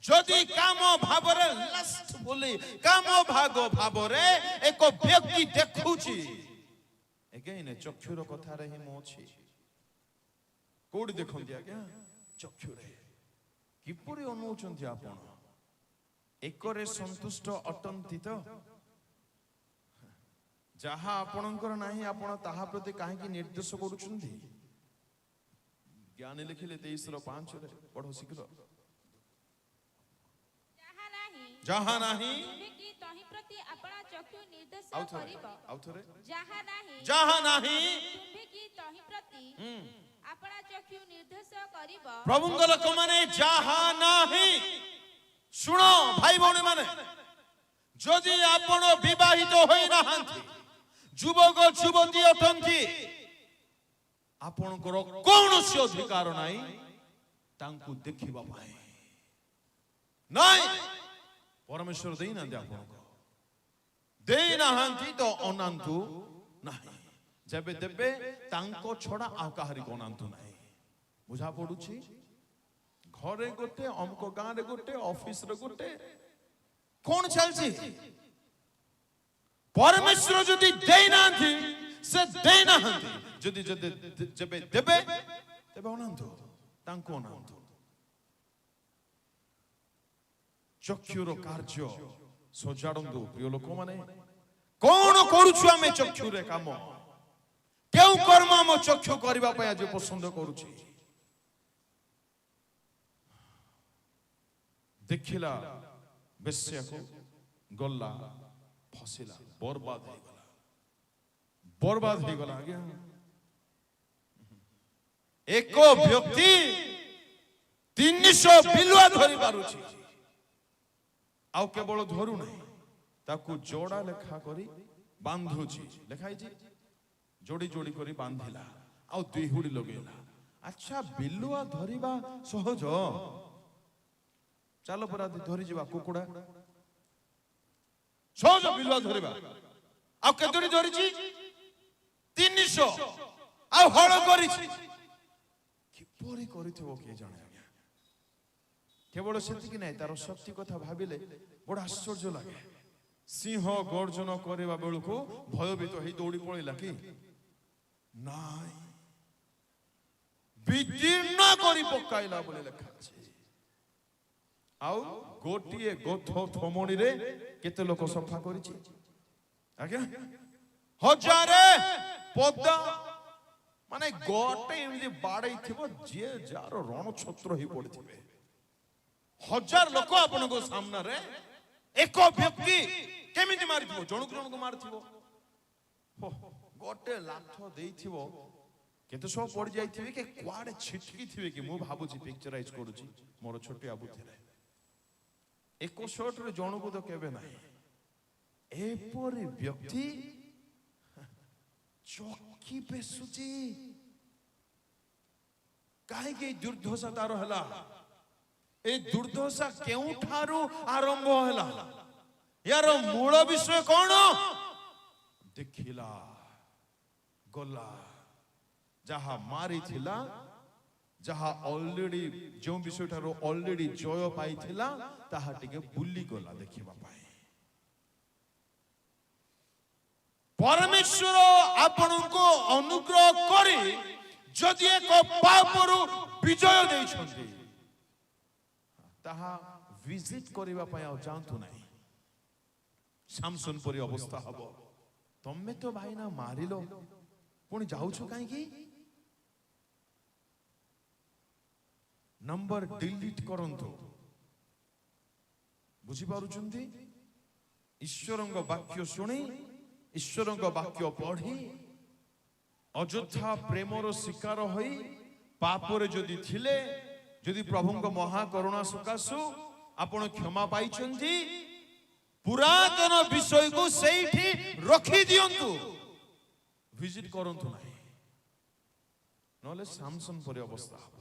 ଯଦି କାମ ଭାବରେ ଲଷ୍ଟ ବୋଲି କାମ ଭାବରେ ଏକ ବ୍ୟକ୍ତି ଦେଖୁଛି, ଏଗେନ୍ ଚକ୍ଷୁର କଥାରେ ହିଁ ମୁଁ ଅଛି। କୋଉଠି ଦେଖନ୍ତି ଆଜ୍ଞା? ଚକ୍ଷୁରେ। କିପରି ଅନଉଛନ୍ତି ଆପଣ? ଏକରେ ସନ୍ତୁଷ୍ଟ ଅଟନ୍ତି ତ? ଯାହା ଆପଣଙ୍କର ନାହିଁ ଆପଣ ତାହା ପ୍ରତି କାହିଁକି ନିର୍ଦ୍ଦେଶ କରୁଛନ୍ତି? ଜ୍ଞାନୀ ଲେଖିଲେ 23:5 ପଢ ଶୀଘ୍ର। ଯାହା ନାହିଁ କି ତହିଁ ପ୍ରତି ଆପଣା ଚକ୍ଷୁ ନିର୍ଦ୍ଦେଶ ଆଉଥରେ କରିବ। ଯାହା ନାହିଁ ତୁମ୍ଭେ କି ତହିଁ ପ୍ରତି ଆପଣା ଚକ୍ଷୁ ନିର୍ଦ୍ଦେଶ କରିବ। ପ୍ରଭୁଙ୍କ ଲୋକମାନେ ଯାହା ନାହିଁ। ଶୁଣ ଭାଇ ଭଉଣୀ ମାନେ, ଯଦି ଆପଣ ବିବାହିତ ହୋଇନାହାନ୍ତି, ଯୁବକ ଯୁବତୀ ଅଟନ୍ତି, ଆପଣଙ୍କର କୌଣସି ଅଧିକାର ନାହିଁ ତାଙ୍କୁ ଦେଖିବା ପାଇଁ। ନାଇଁ, ପରମେଶ୍ୱର ଦେଇନାହାନ୍ତି ଆପଣଙ୍କୁ। ଦେଇ ନାହାନ୍ତି ତ ଅନାନ୍ତୁ ନାହିଁ, ଯେବେ ଦେବେ ତାଙ୍କ ଛଡା ଆଉ କାହାରିକୁ ଅନାନ୍ତୁ ନାହିଁ। ବୁଝା ପଡୁଛି? ଘରେ ଗୋଟେ, ଅମକ ଗାଁରେ ଗୋଟେ, ଅଫିସରେ ଗୋଟେ, କଣ ଚାଲିଛି? ପରମେଶ୍ୱର ଯଦି ଦେଇନାହାନ୍ତି ସେ ଦେଇନାହାନ୍ତି, ଯଦି ଯେବେ ଦେବେ ତେବେ ଅନାନ୍ତୁ, ତାଙ୍କୁ ଅନାନ୍ତୁ। ଚକ୍ଷୁର କାର୍ଯ୍ୟ ସଜାଡ଼ନ୍ତୁ। ପ୍ରିୟ ଲୋକମାନେ, କଣ କରୁଛୁ ଆମେ ଚକ୍ଷୁରେ କାମ? କେଉଁ କର୍ମ ଆମ ଚକ୍ଷୁ କରିବା ପାଇଁ ଆଜି ପସନ୍ଦ କରୁଛି? ଦେଖିଲା ବେଶ୍ୟାକୁ, ଗଲା ଫସିଲା, ବର୍ବାଦ ହେଇଗଲା, ବର୍ବାଦ ହେଇଗଲା। ଆଜ୍ଞା, ଏକ ବ୍ୟକ୍ତି 300 ବିଲୁଆ ଧରି ପାରୁଛି, ଆଉ କେବଳ ଧରୁ ନାହିଁ, ତାକୁ ଯୋଡା ଲେଖା କରି ବାନ୍ଧୁଛି। ଲେଖା ହେଇଛି ଯୋଡି ଯୋଡି କରି ବାନ୍ଧିଲା, ଆଉ ଦିହୁଡି ଲଗେଇଲା। ଆଚ୍ଛା, ବିଲୁଆ ଧରିବା ସହଜ? ଚାଲ ପରା ଧରି ଯିବା କୁକୁଡ଼ା, ସହଜ ବିଲୁଆ ଧରିବା। ଆଉ କେତୋଟି ଧରିଛି? 300, ଆଉ ହଳ କରିଛି। କିପରି କରିଥିବ କିଏ ଜାଣେ? ଆଜ୍ଞା, କେବଳ ସେତିକି ନାହିଁ, ତାର ଶକ୍ତି କଥା ଭାବିଲେ ବଡ ଆଶ୍ଚର୍ଯ୍ୟ ଲାଗେ। ସିଂହ ଗର୍ଜନ କରିବା ବେଳକୁ ଭୟଭୀତ ହେଇ ଦୌଡ଼ି ପଳେଇଲା କି? ନାଇଁ, ବିଦୀର୍ଣ୍ଣ କରି ପକାଇଲା ବୋଲି ଲେଖା ଅଛି। ଆଉ ଗୋଟିଏ ଗୋଥ ଥମଣିରେ କେତେ ଲୋକ ସଫା କରିଛି? ଆଜ୍ଞା, ହଜାରେ ପଦା, ମାନେ ଗୋଟେ ଏମିତି ବାଡେଇ ଥିବ ଯିଏ ଯାହାର ରଣଛତ୍ର ହେଇ ପଡିଥିବେ। 1000 ଲୋକ ଆପଣଙ୍କ ସାମ୍ନାରେ, ଏକ ବ୍ୟକ୍ତି କେମିତି ମାରିଥିବ? ଜଣକୁ ଜଣକୁ ମାରିଥିବ। ଗୋଟେ ଲାଥ ଦେଇଥିବ, କେତେ ସବୁ ପଡି ଯାଇଥିବେ କି କୁଆଡେ ଛିଟକି ଥିବେ କି? ମୁଁ ଭାବୁଛି, ପିକ୍ଚରାଇଜ କରୁଛି ମୋର ଛୋଟିଆ ବୁଦ୍ଧିରେ। 61 ଜଣକୁ ତ କେବେ ନାହିଁ। ଏପରି ବ୍ୟକ୍ତି ଚକି ପେଶୁଛି। କାହିଁକି ଦୁର୍ଦ୍ଦଶା ତାର ହେଲା? এই দুর্দশা কেউঠারু আরম্ভ ହେଲା? ইয়ার মূল বিষয় কোন? ଦେଖିଲା, গলা, যাহা মারিଥିଲା, যাহা অলরেডি যে বিষয়টার অলরেডি জয় পাইଥିଲା, তাহা টিকে বুলি গলা দেখিবা পাই। পরমেশ্বর আপনাଙ୍କୁ অনুগ্রহ করে যদি এক পাপরু বিজয় ଦେଇଛନ୍ତି, তাহা ভিজিট করিবা পাই আর যান্তু নাই। সামসন পরি অবস্থা হব। তমে তো ভাই না মারিল, পুনি যাউছো কাইকি? নম্বর ডিলিট করন্তু। বুঝি পারুଛନ୍ତି? ঈশ্বরଙ୍କ বাক্য শুনি, ঈশ্বরଙ୍କ বাক্য পড়ি, অযোধ্যা প্রেমর শিকার হই পাপরে যদি থিলে, যদি প্রভুଙ୍କ মহাকরুণা সকাশু আপন ক্ষমা পাইଛନ୍ତି, পুরাতন বিষয়କୁ সেইଠି রখি দিয়ন্তু, ভিজিট করন্তু নাই, নহলে সামসন পরি অবস্থা হব।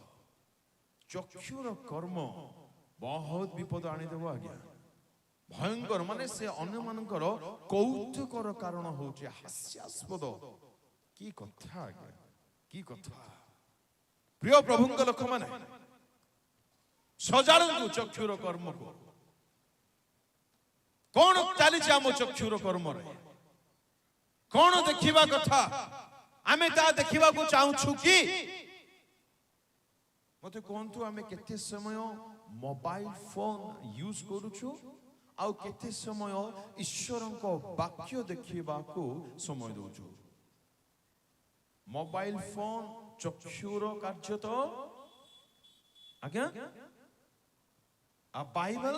চক্ষুর কর্ম বহুত বিপদ আনিদেব। আজ্ঞা, ভয়ঙ্কর, মানে সে ଅନ୍ୟମାନଙ୍କର কৌতুকর কারণ হচ্ছে হাস্যাস্পদ। কি কথা আজ্ঞা, কি কথা। প্রিয় প্রভুଙ୍କ ଲୋକମାନେ, ସଜାଡ଼ନ୍ତୁ ଚକ୍ଷୁର କର୍ମକୁ। କଣ ଚାଲିଛି ଆମ ଚକ୍ଷୁର କର୍ମରେ? କଣ ଦେଖିବା କଥା? ଆମେ ତା ଦେଖିବାକୁ ଚାହୁଁଛୁ କି? ମତେ କୁହନ୍ତୁ, ଆମେ କେତେ ସମୟ ମୋବାଇଲ ଫୋନ ୟୁଜ କରୁଛୁ, ଆଉ କେତେ ସମୟ ଈଶ୍ୱରଙ୍କ ବାକ୍ୟ ଦେଖିବାକୁ ସମୟ ଦଉଛୁ? ମୋବାଇଲ ଫୋନ ଚକ୍ଷୁର କାର୍ଯ୍ୟ ତ ଆଜ୍ଞା, ବାଇବେଲ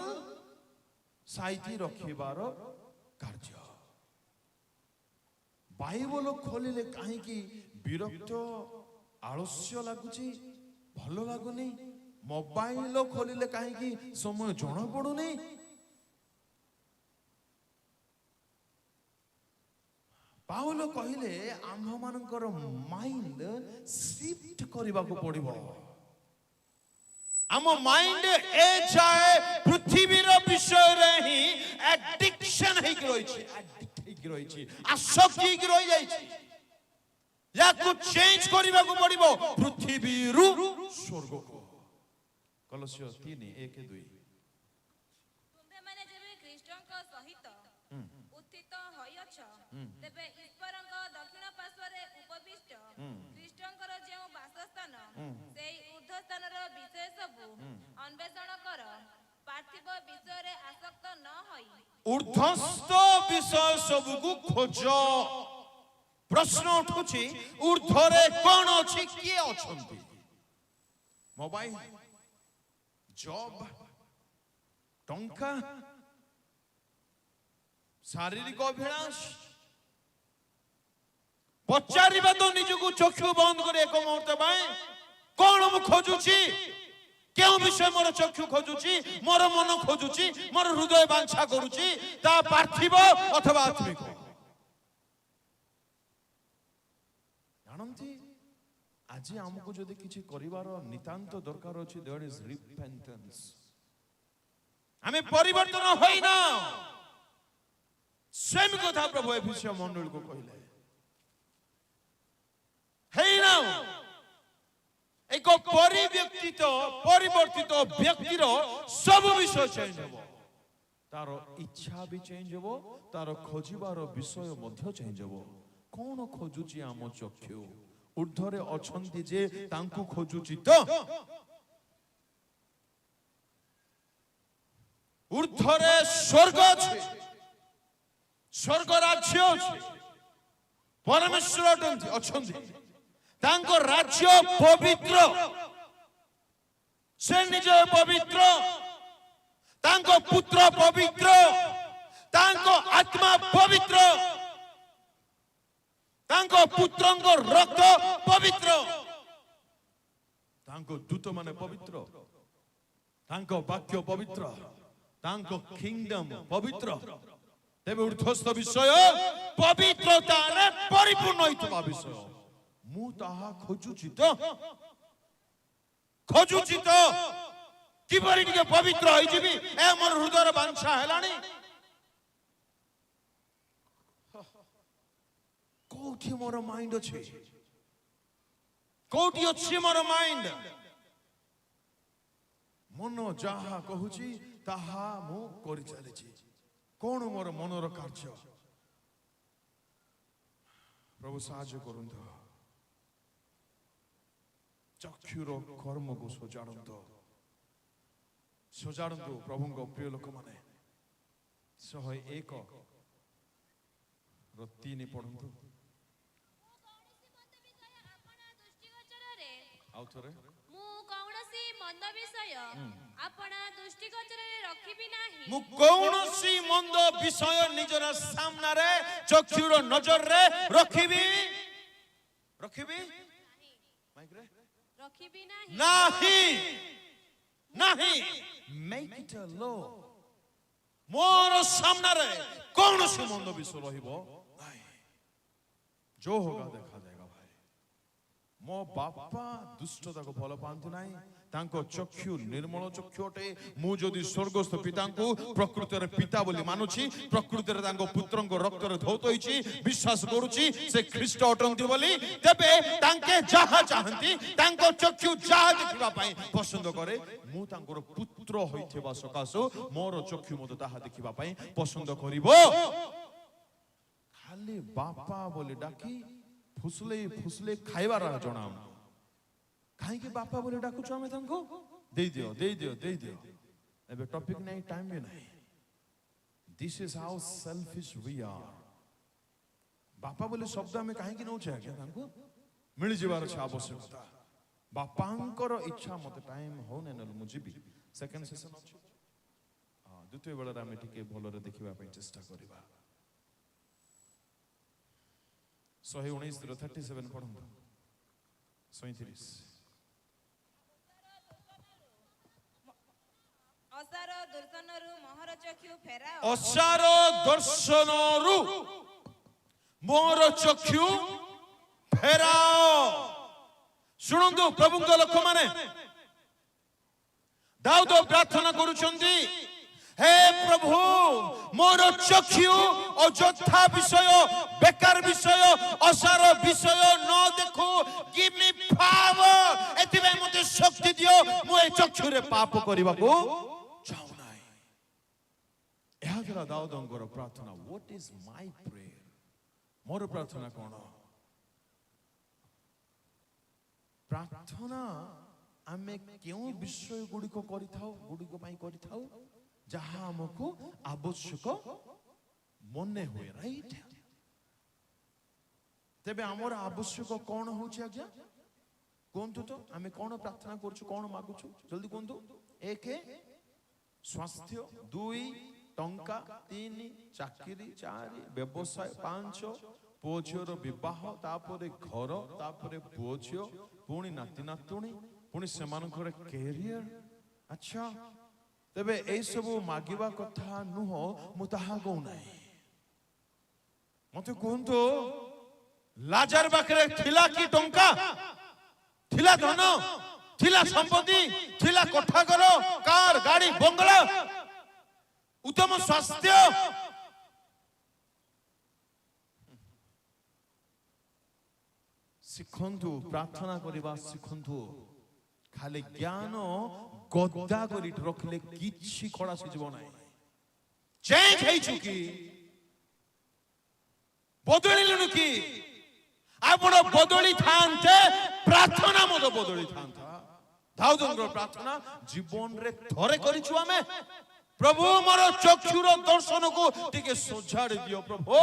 ସାଇତି ରଖିବାର କାର୍ଯ୍ୟ। ବାଇବେଲ ଖୋଲିଲେ କାହିଁକି ବିରକ୍ତ, ଆଳସ୍ୟ ଲାଗୁଛି, ଭଲ ଲାଗୁନି? ମୋବାଇଲ ଖୋଲିଲେ କାହିଁକି ସମୟ ଜଣା ପଡୁନି? ପାଉଲ କହିଲେ ଆମ୍ଭମାନଙ୍କର ମାଇଣ୍ଡ ଶିଫ୍ଟ କରିବାକୁ ପଡିବ। ଆମ ମାଇଣ୍ଡ ଏ ଯାଏ ପୃଥିବୀର ବିଷୟରେ ହିଁ ଆଡିକ୍ସନ ହେଇକି ରହିଛି। ହେଇକି ରହିଛି, ଆସକ୍ତି ହେଇକି ରହିଯାଇଛି। याकु चेंज करबा को पड़िबो पृथ्वीरु स्वर्ग को। कलस्य 3:1-2 ତୁମ୍ଭେ ମାନେ ଯେବେ ଖ୍ରୀଷ୍ଟଙ୍କ ସହିତ ଉତ୍ଥିତ ହୋଇଅଛ ତେବେ ଈଶ୍ୱରଙ୍କ ଦକ୍ଷିଣ ପାର୍ଶ୍ୱରେ ଉପବିଷ୍ଟ ଖ୍ରୀଷ୍ଟଙ୍କର ଯେଉଁ ବାସସ୍ଥାନ ସେହି ଊର୍ଦ୍ଧ୍ୱ ସ୍ଥାନର ବିଷୟ ସବୁ ଅନ୍ୱେଷଣ କର, ପାର୍ଥିବ ବିଷୟରେ ଆସକ୍ତ ନ ହୋଇ ऊर्ध्वस्थ विषय सब को खोज। प्रश्न उठुछि ऊर्ध्वरे कोन अछि, किए अछंती? मोबाइल, जॉब, टंका, शारीरिक अभिलाष। पचारिबा तो निजको चक्षु बंद करे एक मुहूर्त पाए कोन मु खोजुछि, क्यों विषय मोर चक्षु खोजुछि, मोर मन खोजुछि, मोर हृदय वांछा करुछि, ता पार्थिव अथवा आत्मिक। जानंती आज हमको जदि किछि करिवार नितांत दरकार अछि, देयर इज रिपेंटेंस। हमें परिवर्तन होइना सेम कथा प्रभु एफिसिय मंडल को कहले हेइना एक परिव्यक्तित परिवर्तित व्यक्तिर सब विषय चेंज हो, तार इच्छा भी चेंज हो, तार खोजिबार विषय मध्य चेंज हो। कौन खोजुची आम चक्षु? ऊर्ध्वरे अछंती जे तांकु खोजुची तो ऊर्ध्वरे स्वर्ग अछि, स्वर्ग राज्य अछि, परमेश्वर अछंती, तांको राज्य पवित्र, से निज पवित्र, तांको पुत्र पवित्र, तांको आत्मा पवित्र, तांको पुत्रंको रक्त पवित्र, तांको दूत माने पवित्र, तांको वाक्य पवित्र, तांको किंगडम पवित्र। तेबे ऊर्ध्वस्थ विषय पवित्रतारे परिपूर्ण होइतबा विषय मु ताहा खोजुछि तो किपरि टिके पवित्र होई जिबि ए मोर हृदयर वांछा हेलानी। कोठी मोर माइंड अछि, कोठी अछि मोर माइंड, मन जाहा कहूछि ताहा मु करि चलिछि। कोन मोर मनर कार्य? प्रभु साहाय्य करंतो, चक्षुर कर्म को सजाड़ंतो प्रभु प्रिय लोक माने 101:3 पढ़ंतु। आउ थरे मु कौनसी मंद विषय अपना दृष्टिगोचरे रखिबि नाही। मु कौनसी मंद विषय निजर सामना रे चक्षुर नजर रे रखिबि माइक रे रखिबि नाही नहीं मेक इट अ लो। मोर सामना रे कौनसी मंद विषय रहिबो नाही, जो होगा देखा जाएगा। भाई मो बापा दुष्टता को भल पांतु नाही, तांको चक्षु निर्मल चक्षु अटे। मु जदि स्वर्गस्थ पितांकु प्रकृति रे पिता बोली मानुछि, प्रकृति रे तांको पुत्रंको रक्त रे धौत होइछि, विश्वास करूछि से ख्रीष्ट अटंती बोली, तेबे तांके जाहा चाहंती, तांको चक्षु जाहा देखिबा पई पसंद करे, मु तांकर पुत्र होइथिबा सकासो मोर चक्षु मते ताहा देखिबा पई पसंद करिवो। खाली बापा बोली डाकी फुसले खाइबार जणाम, कहीं के बापा बोले डाकुछ हमें तांको दे दियो। एबे टॉपिक नहीं, टाइम भी नहीं। This is how selfish we are. बापा बोले शब्द हमें कहीं की नौचे आज्ञा तांको मिल जिबार छ आवश्यकता। बापांकर इच्छा मते टाइम होने न मु जिबि सेकंड सेशन अछि। द्वितीय बेला हमें टिके भलरे देखिबा पई चेष्टा करिबा। 119:37 पढंतु। 37 ଅସାର ଦର୍ଶନରୁ ମୋହର ଚକ୍ଷୁ ଫେରାଅ। असार दर्शनरु मोर चक्षु फेराओ। शुणंतु प्रभुଙ୍କ लोक माने दाऊद प्रार्थना करूछंती, हे प्रभु मोर चक्षु ଅଯଥା ବିଷୟ ବେକାର ବିଷୟ ଅସାର ବିଷୟ ନ ଦେଖୁ give me power ଏଥିପାଇଁ ମୋତେ ଶକ୍ତି ଦିଅ ମୁଁ ଏ ଚକ୍ଷୁରେ ପାପ କରିବାକୁ ଚାହୁଁନାହିଁ। ଏହା ଦ୍ୱାରା ଦାଉଦଙ୍କର ପ୍ରାର୍ଥନା what is my prayer ମୋର ପ୍ରାର୍ଥନା କ'ଣ? ପ୍ରାର୍ଥନା ଆମେ କେଉଁ ବିଷୟ ଗୁଡ଼ିକ କରିଥାଉ ଗୁଡ଼ିକ ପାଇଁ କରିଥାଉ ଯାହା ଆମକୁ ଆବଶ୍ୟକ ମନେ ହୁଏ ରାଇଟ। ତେବେ ଆମର ଆବଶ୍ୟକ କ'ଣ ହଉଛି ଆଜ୍ଞା କୁହନ୍ତୁ ତ ଆମେ କ'ଣ ପ୍ରାର୍ଥନା କରୁଛୁ କ'ଣ ମାଗୁଛୁ ଜଲ୍ଦି କୁହନ୍ତୁ। 1 ସ୍ୱାସ୍ଥ୍ୟ, 2 ଟଙ୍କା, 3 ଚାକିରି, 4 ବ୍ୟବସାୟ, 5 ପୁଅ ଝିଅର ବିବାହ, ତାପରେ ଘର, ତାପରେ ପୁଅ ଝିଅ, ପୁଣି ନାତି ନାତୁଣୀ, ପୁଣି ସେମାନଙ୍କର କ୍ୟାରିୟର। ଆଚ୍ଛା ତେବେ ଏଇ ସବୁ ମାଗିବା କଥା ନୁହଁ ମୁଁ ତାହା କହୁନାହିଁ। ମତେ କୁହନ୍ତୁ ଲାଜର ପାଖରେ ଥିଲା କି ଟଙ୍କା ଥିଲା ଧନ ଥିଲା ସମ୍ପତ୍ତି ଥିଲା କୋଠାଘର କାର ଗାଡି ବଙ୍ଗଳା ଉତ୍ତମ ସ୍ୱାସ୍ଥ୍ୟ ଶିଖନ୍ତୁ ପ୍ରାର୍ଥନା କରିବା ଶିଖନ୍ତୁ। ଖାଲି ଜ୍ଞାନ ଗଦା କରି ରଖିଲେ କିଛି ଖଳାସି ଯିବ ନାହିଁ। ଚେଞ୍ଜ ହେଇଛୁ କି ବଦଳିଲୁନି କି ଆପଣ ବଦଳି ଥାନ୍ତେ ପ୍ରାର୍ଥନା ମଧ୍ୟ ବଦଳି ଥାନ୍ତା। ଦାଉଦଙ୍କର ପ୍ରାର୍ଥନା ଜୀବନରେ ଥରେ କରିଛୁ ଆମେ। ପ୍ରଭୁ ମୋର ଚକ୍ଷୁର ଦର୍ଶନକୁ ଟିକେ ସଜାଡ଼ି ଦିଅ ପ୍ରଭୁ।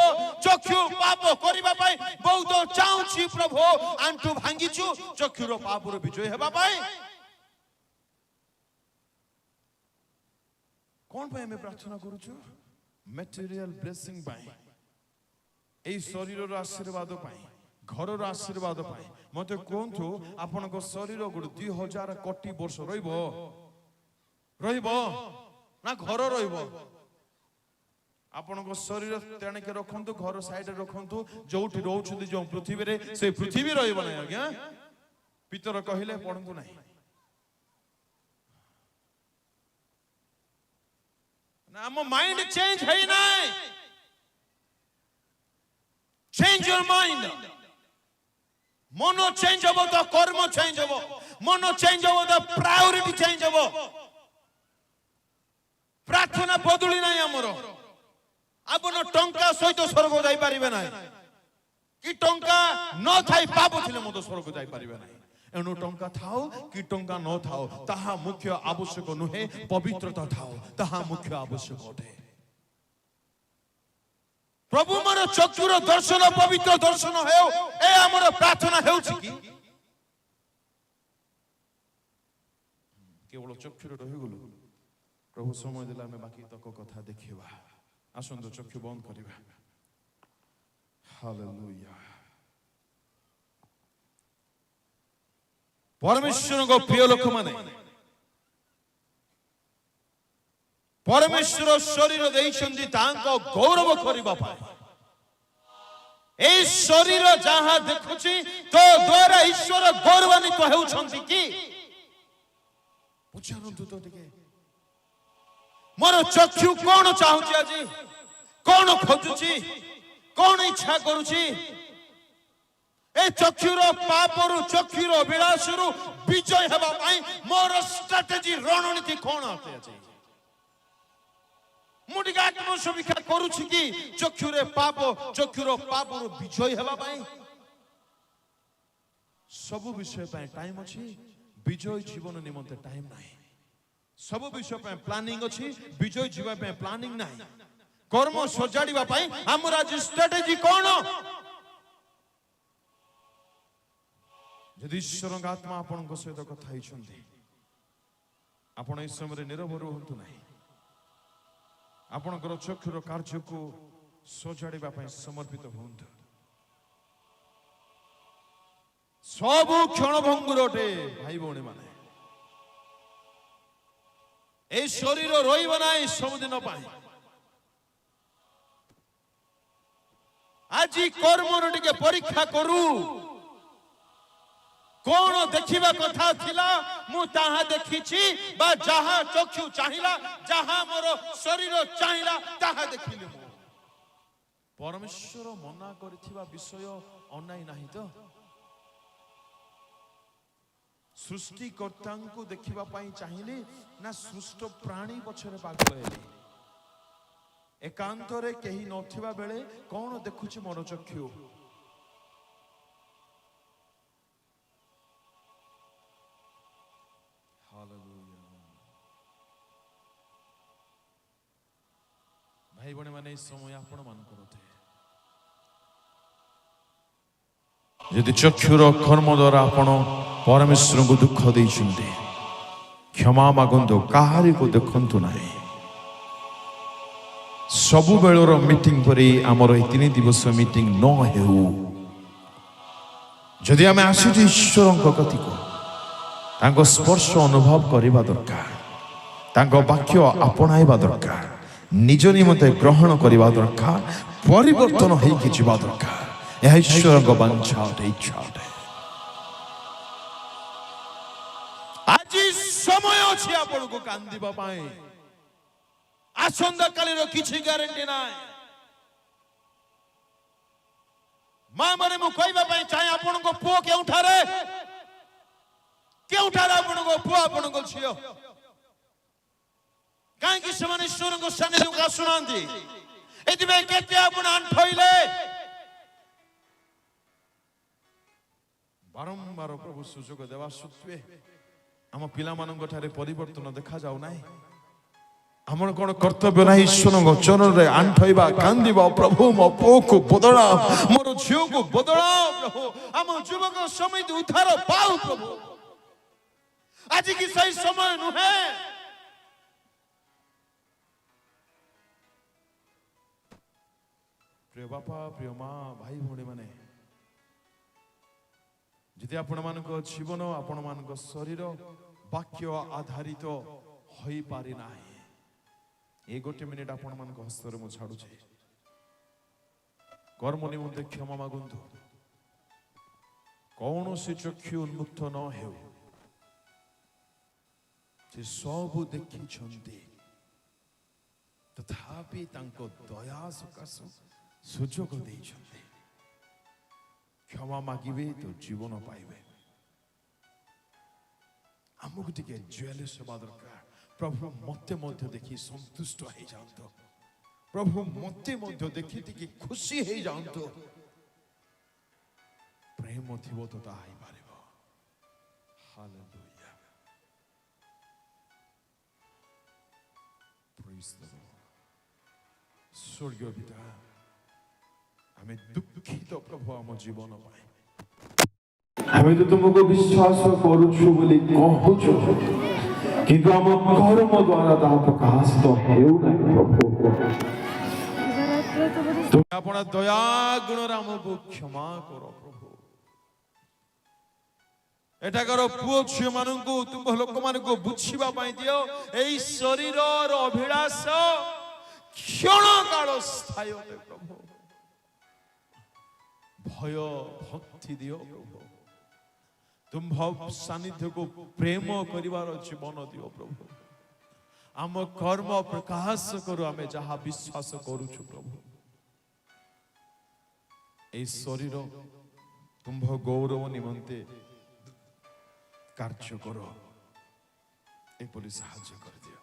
ଚକ୍ଷୁ ପାପ କରିବା ପାଇଁ ବହୁତ ଚାହୁଁଛି ପ୍ରଭୁ। ଆଣ୍ଠୁ ଭାଙ୍ଗିଛୁ ଚକ୍ଷୁର ପାପରୁ ବିଜୟ ହେବା ପାଇଁ। କଣ ପାଇଁ ଆମେ ପ୍ରାର୍ଥନା କରୁଛୁ? ମ୍ୟାଟେରିଆଲ ବ୍ଲେସିଂ ପାଇଁ, এই ଶରୀରର ଆଶୀର୍ବାଦ ପାଇଁ, ଘରର ଆଶୀର୍ବାଦ ପାଇଁ। ମତେ କୁହନ୍ତୁ ଆପଣଙ୍କ ଶରୀର ଗୋଟେ 2000 କୋଟି ବର୍ଷ ରହିବ ରହିବ ନା ଘର ରହିବ? ଆପଣଙ୍କ ଶରୀର ତେଣେକେ ରଖନ୍ତୁ, ଘର ସାଇଡରେ ରଖନ୍ତୁ। ଯୋଉଠି ରହୁଛନ୍ତି ଯୋଉ ପୃଥିବୀରେ ସେ ପୃଥିବୀ ରହିବ ନାହିଁ ଆଜ୍ଞା। ପିତର କହିଲେ ପଢନ୍ତୁ ନାହିଁ। ନା ଆମ ମାଇଣ୍ଡ ଚେଞ୍ଜ ହେଇ ନାହିଁ। Change your mind. Mono change over the karma change over. Mono change over the priority change over. ପ୍ରାର୍ଥନା ବଦଳି ନାହିଁ ଆମର। ଆପଣ ଟଙ୍କା ସହିତ ସ୍ୱର୍ଗ ଯାଇପାରିବେ ନାହିଁ କି ଟଙ୍କା ନଥାଇ ପାପ ଥିଲେ ମଧ୍ୟ ସ୍ୱର୍ଗ ଯାଇପାରିବେ ନାହିଁ। ଏଣୁ ଟଙ୍କା ଥାଉ କି ଟଙ୍କା ନଥାଉ ତାହା ମୁଖ୍ୟ ଆବଶ୍ୟକ ନୁହେଁ। ପବିତ୍ରତା ଥାଉ ତାହା ମୁଖ୍ୟ ଆବଶ୍ୟକ ଅଟେ। ପ୍ରଭୁ ମୋର ଚକ୍ଷୁର ଦର୍ଶନ ପବିତ୍ର ଦର୍ଶନ ହେଉ ଏ ଆମର ପ୍ରାର୍ଥନା ହେଉଛି କି? କେବଳ ଚକ୍ଷୁରେ ରହିଗଲୁ। ପ୍ରଭୁ ସମୟ ଦେଲେ ଆମେ ବାକି ତକ କଥା ଦେଖିବା। ଆସନ୍ତୁ ଚକ୍ଷୁ ବନ୍ଦ କରିବା। ହାଲେଲୁୟା। ପରମେଶ୍ୱରଙ୍କ ପ୍ରିୟ ଲୋକମାନେ, ପରମେଶ୍ୱର ଶରୀର ଦେଇଛନ୍ତି ତାଙ୍କ ଗୌରବ କରିବା ପାଇଁ। এই শরীর যাহা দেখুছি তো দ্বারা ঈশ্বর গৌরবান্বিত হেউଛନ୍ତି কি? পচারন্তু তো ଟିକେ ମୋର ଚକ୍ଷୁ କଣ ଚାହୁଁଛି ଆଜି, କଣ ଖୋଜୁଛି, କଣ ଇଚ୍ଛା କରୁଛି? ଏ ଚକ୍ଷୁର ପାପରୁ ଚକ୍ଷୁର ବିଳାସରୁ ବିଜୟ ହେବା ପାଇଁ ମୋର ଷ୍ଟ୍ରାଟେଜି ରଣନୀତି କଣ ଅଟେ ଆଜି? ମୁଁ ଟିକେ ଆତ୍ମସମୀକ୍ଷା କରୁଛି କି ଚକ୍ଷୁରେ ପାପ ଚକ୍ଷୁର ପାପରୁ ବିଜୟ ହେବା ପାଇଁ? ସବୁ ବିଷୟ ପାଇଁ ଟାଇମ ଅଛି, ବିଜୟ ଜୀବନ ନିମନ୍ତେ ଟାଇମ ନାହିଁ। ସବୁ ବିଷୟ ପାଇଁ ପ୍ଲାନିଂ ଅଛି, ବିଜୟ ଯିବା ପାଇଁ ପ୍ଲାନିଂ ନାହିଁ। କର୍ମ ସଜାଡ଼ିବା ପାଇଁ ଆମର ଆଜି ଷ୍ଟ୍ରାଟେଜି କଣ? ଯଦି ଈଶ୍ୱରଙ୍କ ଆତ୍ମା ଆପଣଙ୍କ ସହିତ କଥା ହେଇଛନ୍ତି ଆପଣ ଏହି ସମୟରେ ନିରବ ରୁହନ୍ତୁ ନାହିଁ। ଆପଣଙ୍କର ଚକ୍ଷୁର କାର୍ଯ୍ୟକୁ ସଜାଡ଼ିବା ପାଇଁ ସମର୍ପିତ ହୁଅନ୍ତୁ। ସବୁ କ୍ଷଣଭଙ୍ଗୁର ଅଟେ ଭାଇ ଭଉଣୀ ମାନେ। এই শরীর রইব নাই ସବୁଦିନ ପାଇଁ। ଆଜି କର୍ମର ଟିକେ ପରୀକ୍ଷା କରୁ। କଣ ଦେଖିବା କଥା ଥିଲା ମୁଁ ତାହା ଦେଖିଛି, ବା ଯାହା ଚକ୍ଷୁ ଚାହିଁଲା ଯାହା ମୋର ଶରୀର ଚାହିଁଲା ତାହା ଦେଖିଲି ମୁଁ। परमेश्वर मना करिथिबा विषय अनाई नाही तो सृष्टिकर्ता को देखिबा पाई चाहिए ना सृष्ट प्राणी पछरे पागल हेले एकांत रे केही नथिबा बेले कोन देखुछि मोर चक्षु भाई बने माने इस समय आपण मान करते यदि चक्षुर कर्म द्वारा आपण परमेश्वर को दुख देइछन्ते क्षमा मागंतु काहारी को देखंतु नाही सबु बेलर मीटिंग परे हमर ए 3 दिवस मीटिंग न हेउ जदि आमे आसी ईश्वर कथि को तांको स्पर्श अनुभव करबा दरकार तांको वाक्य अपनाइबा दरकार निज निमते ग्रहण करबा दरकार परिवर्तन होई कि जीवा दरकार यह ईश्वर को वांछा इच्छा आज समय अछि आपण को कांदिबा पाए आसंदा कालीर किछि ग्यारंटी नाय मां माने मु कहबा पाए चाहे आपण को पुओ केउठारे आपण को पुओ आपण को छियो कहीं से ईश्वर को सानिध्य को आसुनांती एदिबे केते आपण अंठइले बारंबार प्रभु सुजोग देवा सत्वे हम पिला मानन ठारे परिवर्तन देखा जाउ नाही हमर कोन कर्तव्य नाही ईश्वर को चरण रे अंठइबा कांदिबा प्रभु मो पो को बदला मोर झियो को बदला प्रभु हम युवक समिति उद्धार पाउ प्रभु आज की सही समय नुहे प्रिय बापा प्रिय माँ भाई भौणी माने जदि आपण मानक जीवन आपण मानक शरीर वाक्य आधारित होई पारि नाही ए गोटे मिनिट आपण मानक हस्तर मु छाडु छे कर्म निमंते क्षमा मागंतु कौन से चक्षु उन्मुक्त न हेउ जे सब देखि छन्ते तथापि तांको दया सकाश सुजोग देइछन्ते क्षमा मागिबे तो जीवन पाइबे हमको टिके ज्वेलस हेबा दरकार प्रभु मते मध्य देखि संतुष्ट हे जांतो प्रभु मते मध्य देखि टिके खुशी हे जांतो प्रेम थिबो तो ताई पारिबो हालेलुया प्रेज द लॉर्ड स्वर्गीय पिता हमें दुखित प्रभु आम जीवन पाए हमें तो तुमको विश्वास करूछु बोली कहूछु किंतु हम कर्म द्वारा ता प्रकाश तो हेउ नै प्रभु तुम अपना दया गुण राम को क्षमा करो प्रभु एटा करो पुओ छियो माननकु तुम लोक मानकु बुझिबा पाई दियो एई शरीर रो अभिलाष क्षण काल स्थायी होते प्रभु भय भक्ति दियो प्रभु तुम भाव सानिध्य को प्रेम करिवार जीवन दियो प्रभु आम कर्म प्रकाश करू आमे जहा विश्वास करूछु प्रभु ए शरीर तुम गौरव निमंते कार्य करो ए परि साहाय्य कर दियो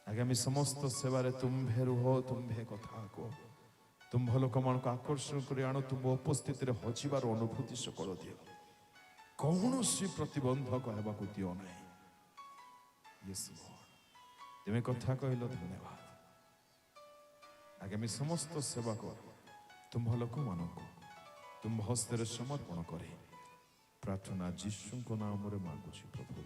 आगामी समस्त सेवा रे तुम भे रुह तुम भे कथा को तुम भलो कमान को आकर्षण कर आनो तुम उपस्थित रे हजिबार अनुभूति सकल दियो कौन सी प्रतिबंधक हेबा को दियो नै यस लॉर्ड तुम कथा कहलो धन्यवाद आगामी समस्त सेवा को तुम भलो कमान को तुम हस्ते रे समर्पण करे प्रार्थना यीशु को नाम रे मांगुछि प्रभु।